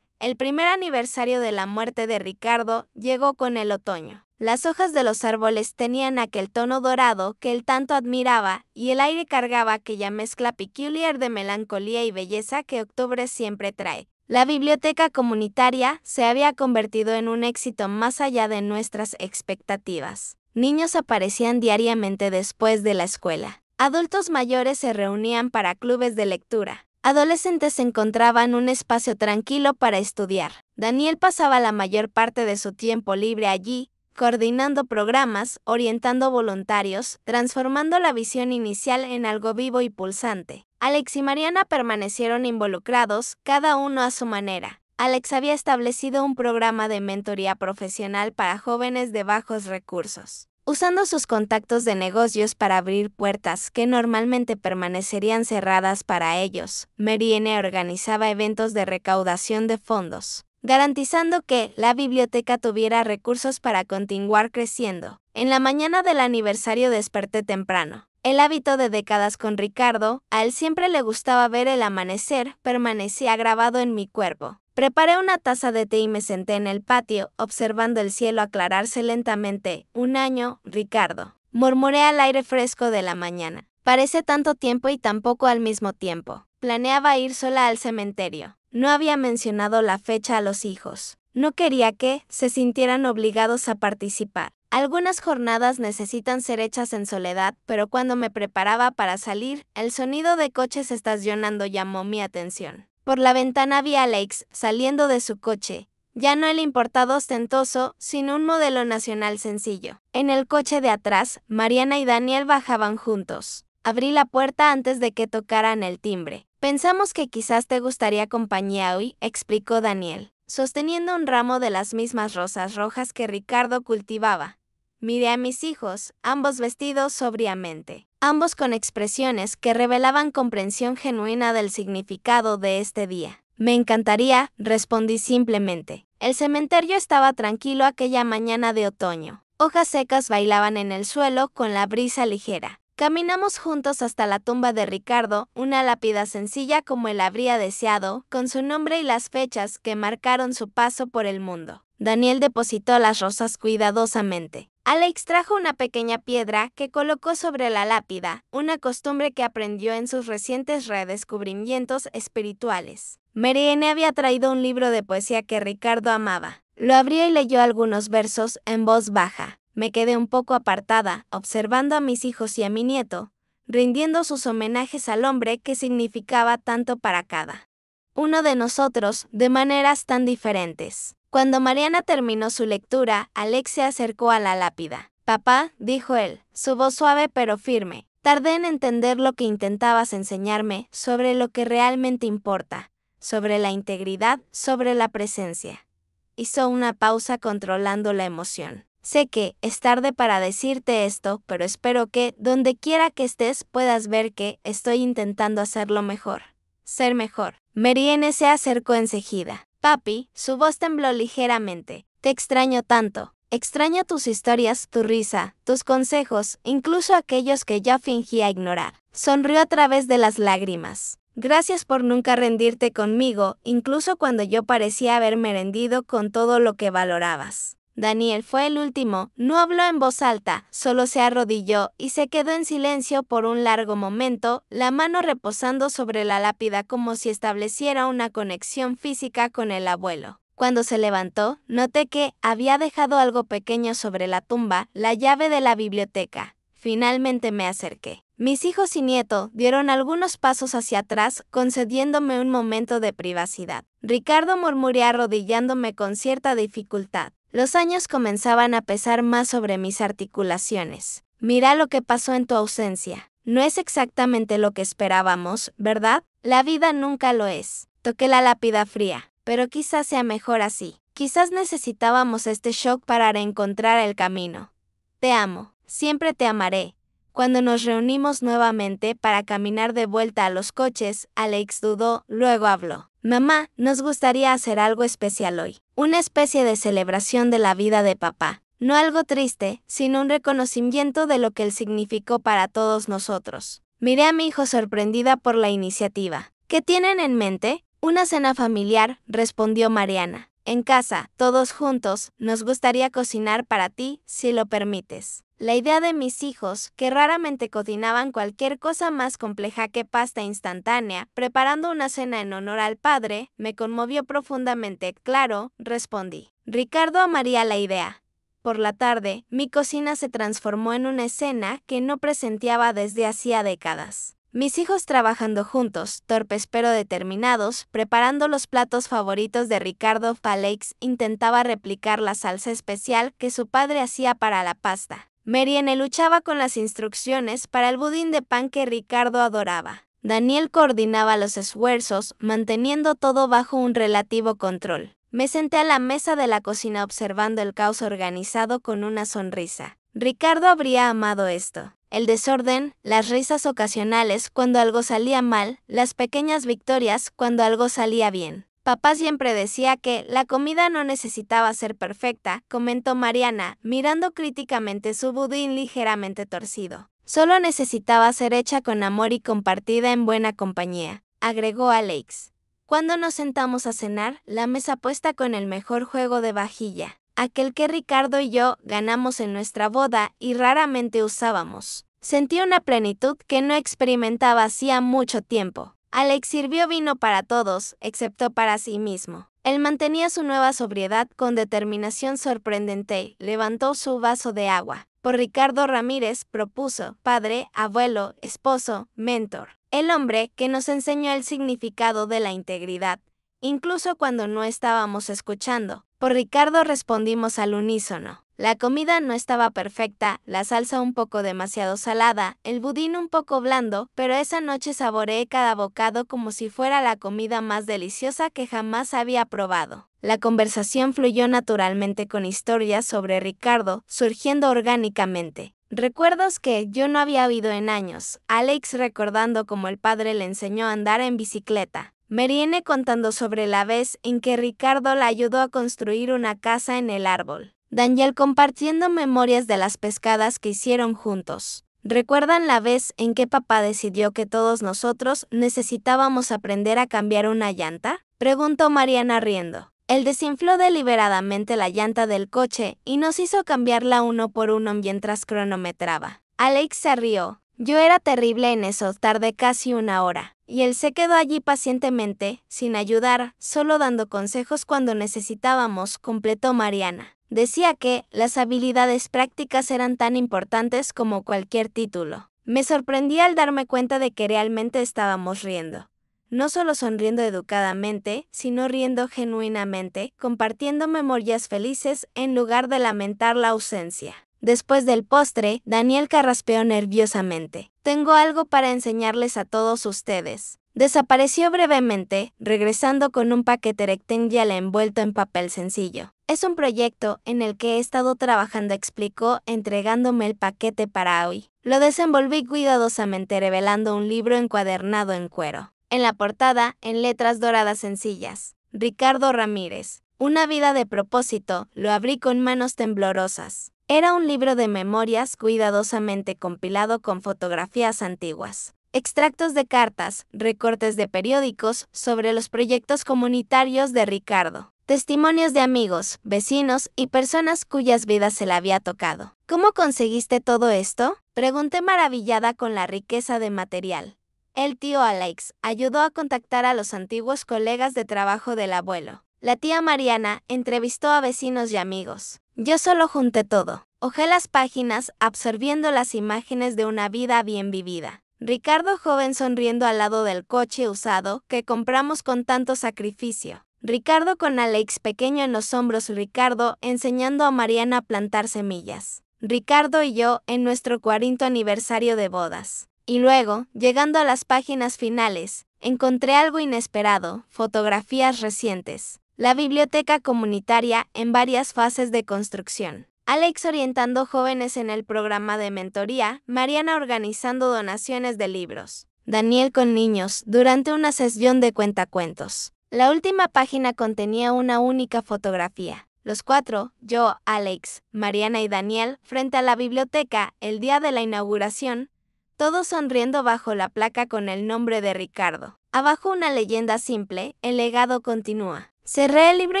El primer aniversario de la muerte de Ricardo llegó con el otoño. Las hojas de los árboles tenían aquel tono dorado que él tanto admiraba y el aire cargaba aquella mezcla peculiar de melancolía y belleza que octubre siempre trae. La biblioteca comunitaria se había convertido en un éxito más allá de nuestras expectativas. Niños aparecían diariamente después de la escuela. Adultos mayores se reunían para clubes de lectura. Adolescentes encontraban un espacio tranquilo para estudiar. Daniel pasaba la mayor parte de su tiempo libre allí, coordinando programas, orientando voluntarios, transformando la visión inicial en algo vivo y pulsante. Alex y Mariana permanecieron involucrados, cada uno a su manera. Alex había establecido un programa de mentoría profesional para jóvenes de bajos recursos, usando sus contactos de negocios para abrir puertas que normalmente permanecerían cerradas para ellos. Mariana organizaba eventos de recaudación de fondos, garantizando que la biblioteca tuviera recursos para continuar creciendo. En la mañana del aniversario desperté temprano. El hábito de décadas con Ricardo, a él siempre le gustaba ver el amanecer, permanecía grabado en mi cuerpo. Preparé una taza de té y me senté en el patio, observando el cielo aclararse lentamente. Un año, Ricardo, murmuré al aire fresco de la mañana. Parece tanto tiempo y tan poco al mismo tiempo. Planeaba ir sola al cementerio. No había mencionado la fecha a los hijos. No quería que se sintieran obligados a participar. Algunas jornadas necesitan ser hechas en soledad, pero cuando me preparaba para salir, el sonido de coches estacionando llamó mi atención. Por la ventana vi a Alex saliendo de su coche. Ya no el importado ostentoso, sino un modelo nacional sencillo. En el coche de atrás, Mariana y Daniel bajaban juntos. Abrí la puerta antes de que tocaran el timbre. Pensamos que quizás te gustaría compañía hoy, explicó Daniel, sosteniendo un ramo de las mismas rosas rojas que Ricardo cultivaba. Miré a mis hijos, ambos vestidos sobriamente, ambos con expresiones que revelaban comprensión genuina del significado de este día. Me encantaría, respondí simplemente. El cementerio estaba tranquilo aquella mañana de otoño. Hojas secas bailaban en el suelo con la brisa ligera. Caminamos juntos hasta la tumba de Ricardo, una lápida sencilla como él habría deseado, con su nombre y las fechas que marcaron su paso por el mundo. Daniel depositó las rosas cuidadosamente. Alex trajo una pequeña piedra que colocó sobre la lápida, una costumbre que aprendió en sus recientes redescubrimientos espirituales. Marianne había traído un libro de poesía que Ricardo amaba. Lo abrió y leyó algunos versos en voz baja. Me quedé un poco apartada, observando a mis hijos y a mi nieto, rindiendo sus homenajes al hombre que significaba tanto para cada uno de nosotros, de maneras tan diferentes. Cuando Mariana terminó su lectura, Alex se acercó a la lápida. Papá, dijo él, su voz suave pero firme. Tardé en entender lo que intentabas enseñarme sobre lo que realmente importa, sobre la integridad, sobre la presencia. Hizo una pausa controlando la emoción. Sé que es tarde para decirte esto, pero espero que, donde quiera que estés, puedas ver que estoy intentando hacerlo mejor. Ser mejor. Marianne se acercó enseguida. Papi, su voz tembló ligeramente. Te extraño tanto. Extraño tus historias, tu risa, tus consejos, incluso aquellos que yo fingía ignorar. Sonrió a través de las lágrimas. Gracias por nunca rendirte conmigo, incluso cuando yo parecía haberme rendido con todo lo que valorabas. Daniel fue el último, no habló en voz alta, solo se arrodilló y se quedó en silencio por un largo momento, la mano reposando sobre la lápida como si estableciera una conexión física con el abuelo. Cuando se levantó, noté que había dejado algo pequeño sobre la tumba, la llave de la biblioteca. Finalmente me acerqué. Mis hijos y nieto dieron algunos pasos hacia atrás, concediéndome un momento de privacidad. Ricardo murmuré arrodillándome con cierta dificultad. Los años comenzaban a pesar más sobre mis articulaciones. Mira lo que pasó en tu ausencia. No es exactamente lo que esperábamos, ¿verdad? La vida nunca lo es. Toqué la lápida fría, pero quizás sea mejor así. Quizás necesitábamos este shock para reencontrar el camino. Te amo, siempre te amaré. Cuando nos reunimos nuevamente para caminar de vuelta a los coches, Alex dudó, luego habló. Mamá, nos gustaría hacer algo especial hoy. Una especie de celebración de la vida de papá. No algo triste, sino un reconocimiento de lo que él significó para todos nosotros. Miré a mi hijo sorprendida por la iniciativa. ¿Qué tienen en mente? Una cena familiar, respondió Mariana. En casa, todos juntos, nos gustaría cocinar para ti, si lo permites. La idea de mis hijos, que raramente cocinaban cualquier cosa más compleja que pasta instantánea, preparando una cena en honor al padre, me conmovió profundamente. Claro, respondí. Ricardo amaría la idea. Por la tarde, mi cocina se transformó en una escena que no presenciaba desde hacía décadas. Mis hijos trabajando juntos, torpes pero determinados, preparando los platos favoritos de Ricardo. Alex intentaba replicar la salsa especial que su padre hacía para la pasta. Marianne luchaba con las instrucciones para el budín de pan que Ricardo adoraba. Daniel coordinaba los esfuerzos, manteniendo todo bajo un relativo control. Me senté a la mesa de la cocina observando el caos organizado con una sonrisa. Ricardo habría amado esto. El desorden, las risas ocasionales cuando algo salía mal, las pequeñas victorias cuando algo salía bien. Papá siempre decía que la comida no necesitaba ser perfecta, comentó Mariana, mirando críticamente su budín ligeramente torcido. Solo necesitaba ser hecha con amor y compartida en buena compañía, agregó Alex. Cuando nos sentamos a cenar, la mesa puesta con el mejor juego de vajilla, aquel que Ricardo y yo ganamos en nuestra boda y raramente usábamos. Sentí una plenitud que no experimentaba hacía mucho tiempo. Alex sirvió vino para todos, excepto para sí mismo. Él mantenía su nueva sobriedad con determinación sorprendente. Levantó su vaso de agua. Por Ricardo Ramírez propuso, padre, abuelo, esposo, mentor. El hombre que nos enseñó el significado de la integridad, incluso cuando no estábamos escuchando. Por Ricardo respondimos al unísono. La comida no estaba perfecta, la salsa un poco demasiado salada, el budín un poco blando, pero esa noche saboreé cada bocado como si fuera la comida más deliciosa que jamás había probado. La conversación fluyó naturalmente con historias sobre Ricardo, surgiendo orgánicamente. Recuerdos que yo no había oído en años, Alex recordando cómo el padre le enseñó a andar en bicicleta. Mariene contando sobre la vez en que Ricardo la ayudó a construir una casa en el árbol. Daniel compartiendo memorias de las pescadas que hicieron juntos. ¿Recuerdan la vez en que papá decidió que todos nosotros necesitábamos aprender a cambiar una llanta? Preguntó Mariana riendo. Él desinfló deliberadamente la llanta del coche y nos hizo cambiarla uno por uno mientras cronometraba. Alex se rió. Yo era terrible en eso, tardé casi una hora. Y él se quedó allí pacientemente, sin ayudar, solo dando consejos cuando necesitábamos, completó Mariana. Decía que las habilidades prácticas eran tan importantes como cualquier título. Me sorprendí al darme cuenta de que realmente estábamos riendo. No solo sonriendo educadamente, sino riendo genuinamente, compartiendo memorias felices en lugar de lamentar la ausencia. Después del postre, Daniel carraspeó nerviosamente. Tengo algo para enseñarles a todos ustedes. Desapareció brevemente, regresando con un paquete rectangular envuelto en papel sencillo. Es un proyecto en el que he estado trabajando, explicó, entregándome el paquete para hoy. Lo desenvolví cuidadosamente revelando un libro encuadernado en cuero. En la portada, en letras doradas sencillas, Ricardo Ramírez. Una vida de propósito, lo abrí con manos temblorosas. Era un libro de memorias cuidadosamente compilado con fotografías antiguas. Extractos de cartas, recortes de periódicos sobre los proyectos comunitarios de Ricardo. Testimonios de amigos, vecinos y personas cuyas vidas se le había tocado. ¿Cómo conseguiste todo esto? Pregunté maravillada con la riqueza de material. El tío Alex ayudó a contactar a los antiguos colegas de trabajo del abuelo. La tía Mariana entrevistó a vecinos y amigos. Yo solo junté todo. Hojé las páginas, absorbiendo las imágenes de una vida bien vivida. Ricardo joven sonriendo al lado del coche usado que compramos con tanto sacrificio. Ricardo con Alex pequeño en los hombros, Ricardo enseñando a Mariana a plantar semillas. Ricardo y yo en nuestro 40º aniversario de bodas. Y luego, llegando a las páginas finales, encontré algo inesperado, fotografías recientes. La biblioteca comunitaria en varias fases de construcción. Alex orientando jóvenes en el programa de mentoría, Mariana organizando donaciones de libros. Daniel con niños durante una sesión de cuentacuentos. La última página contenía una única fotografía. Los cuatro, yo, Alex, Mariana y Daniel, frente a la biblioteca el día de la inauguración, todos sonriendo bajo la placa con el nombre de Ricardo. Abajo una leyenda simple, el legado continúa. Cerré el libro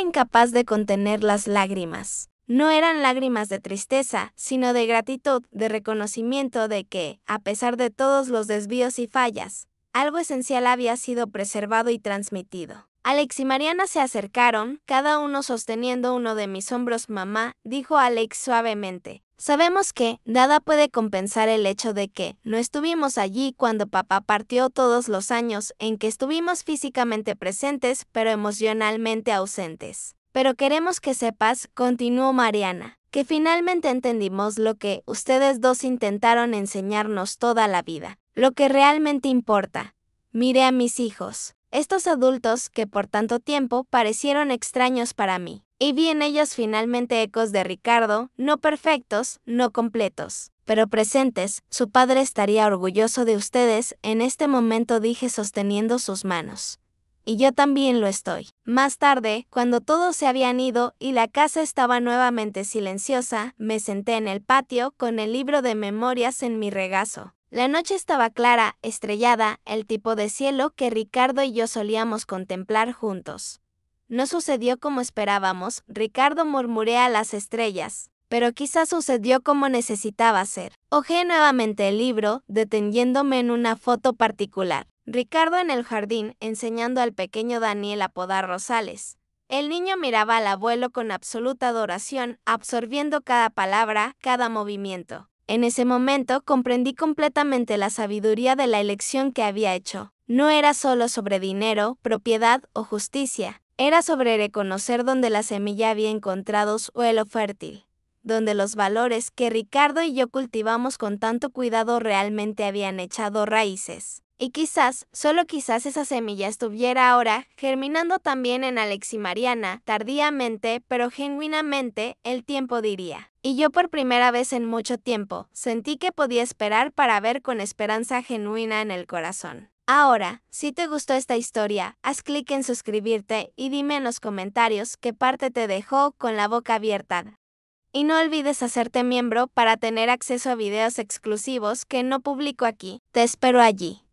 incapaz de contener las lágrimas. No eran lágrimas de tristeza, sino de gratitud, de reconocimiento de que, a pesar de todos los desvíos y fallas, algo esencial había sido preservado y transmitido. Alex y Mariana se acercaron, cada uno sosteniendo uno de mis hombros. Mamá, dijo Alex suavemente. Sabemos que nada puede compensar el hecho de que no estuvimos allí cuando papá partió, todos los años en que estuvimos físicamente presentes pero emocionalmente ausentes. Pero queremos que sepas, continuó Mariana, que finalmente entendimos lo que ustedes dos intentaron enseñarnos toda la vida, lo que realmente importa. Miré a mis hijos, estos adultos que por tanto tiempo parecieron extraños para mí. Y vi en ellos finalmente ecos de Ricardo, no perfectos, no completos, pero presentes. Su padre estaría orgulloso de ustedes, en este momento dije sosteniendo sus manos. Y yo también lo estoy. Más tarde, cuando todos se habían ido y la casa estaba nuevamente silenciosa, me senté en el patio con el libro de memorias en mi regazo. La noche estaba clara, estrellada, el tipo de cielo que Ricardo y yo solíamos contemplar juntos. No sucedió como esperábamos, Ricardo, murmuré a las estrellas, pero quizás sucedió como necesitaba ser. Hojeé nuevamente el libro, deteniéndome en una foto particular. Ricardo en el jardín enseñando al pequeño Daniel a podar rosales. El niño miraba al abuelo con absoluta adoración, absorbiendo cada palabra, cada movimiento. En ese momento comprendí completamente la sabiduría de la elección que había hecho. No era solo sobre dinero, propiedad o justicia. Era sobre reconocer dónde la semilla había encontrado suelo fértil, donde los valores que Ricardo y yo cultivamos con tanto cuidado realmente habían echado raíces. Y quizás, solo quizás esa semilla estuviera ahora germinando también en Alex y Mariana, tardíamente, pero genuinamente, el tiempo diría. Y yo por primera vez en mucho tiempo, sentí que podía esperar para ver con esperanza genuina en el corazón. Ahora, si te gustó esta historia, haz clic en suscribirte y dime en los comentarios qué parte te dejó con la boca abierta. Y no olvides hacerte miembro para tener acceso a videos exclusivos que no publico aquí. Te espero allí.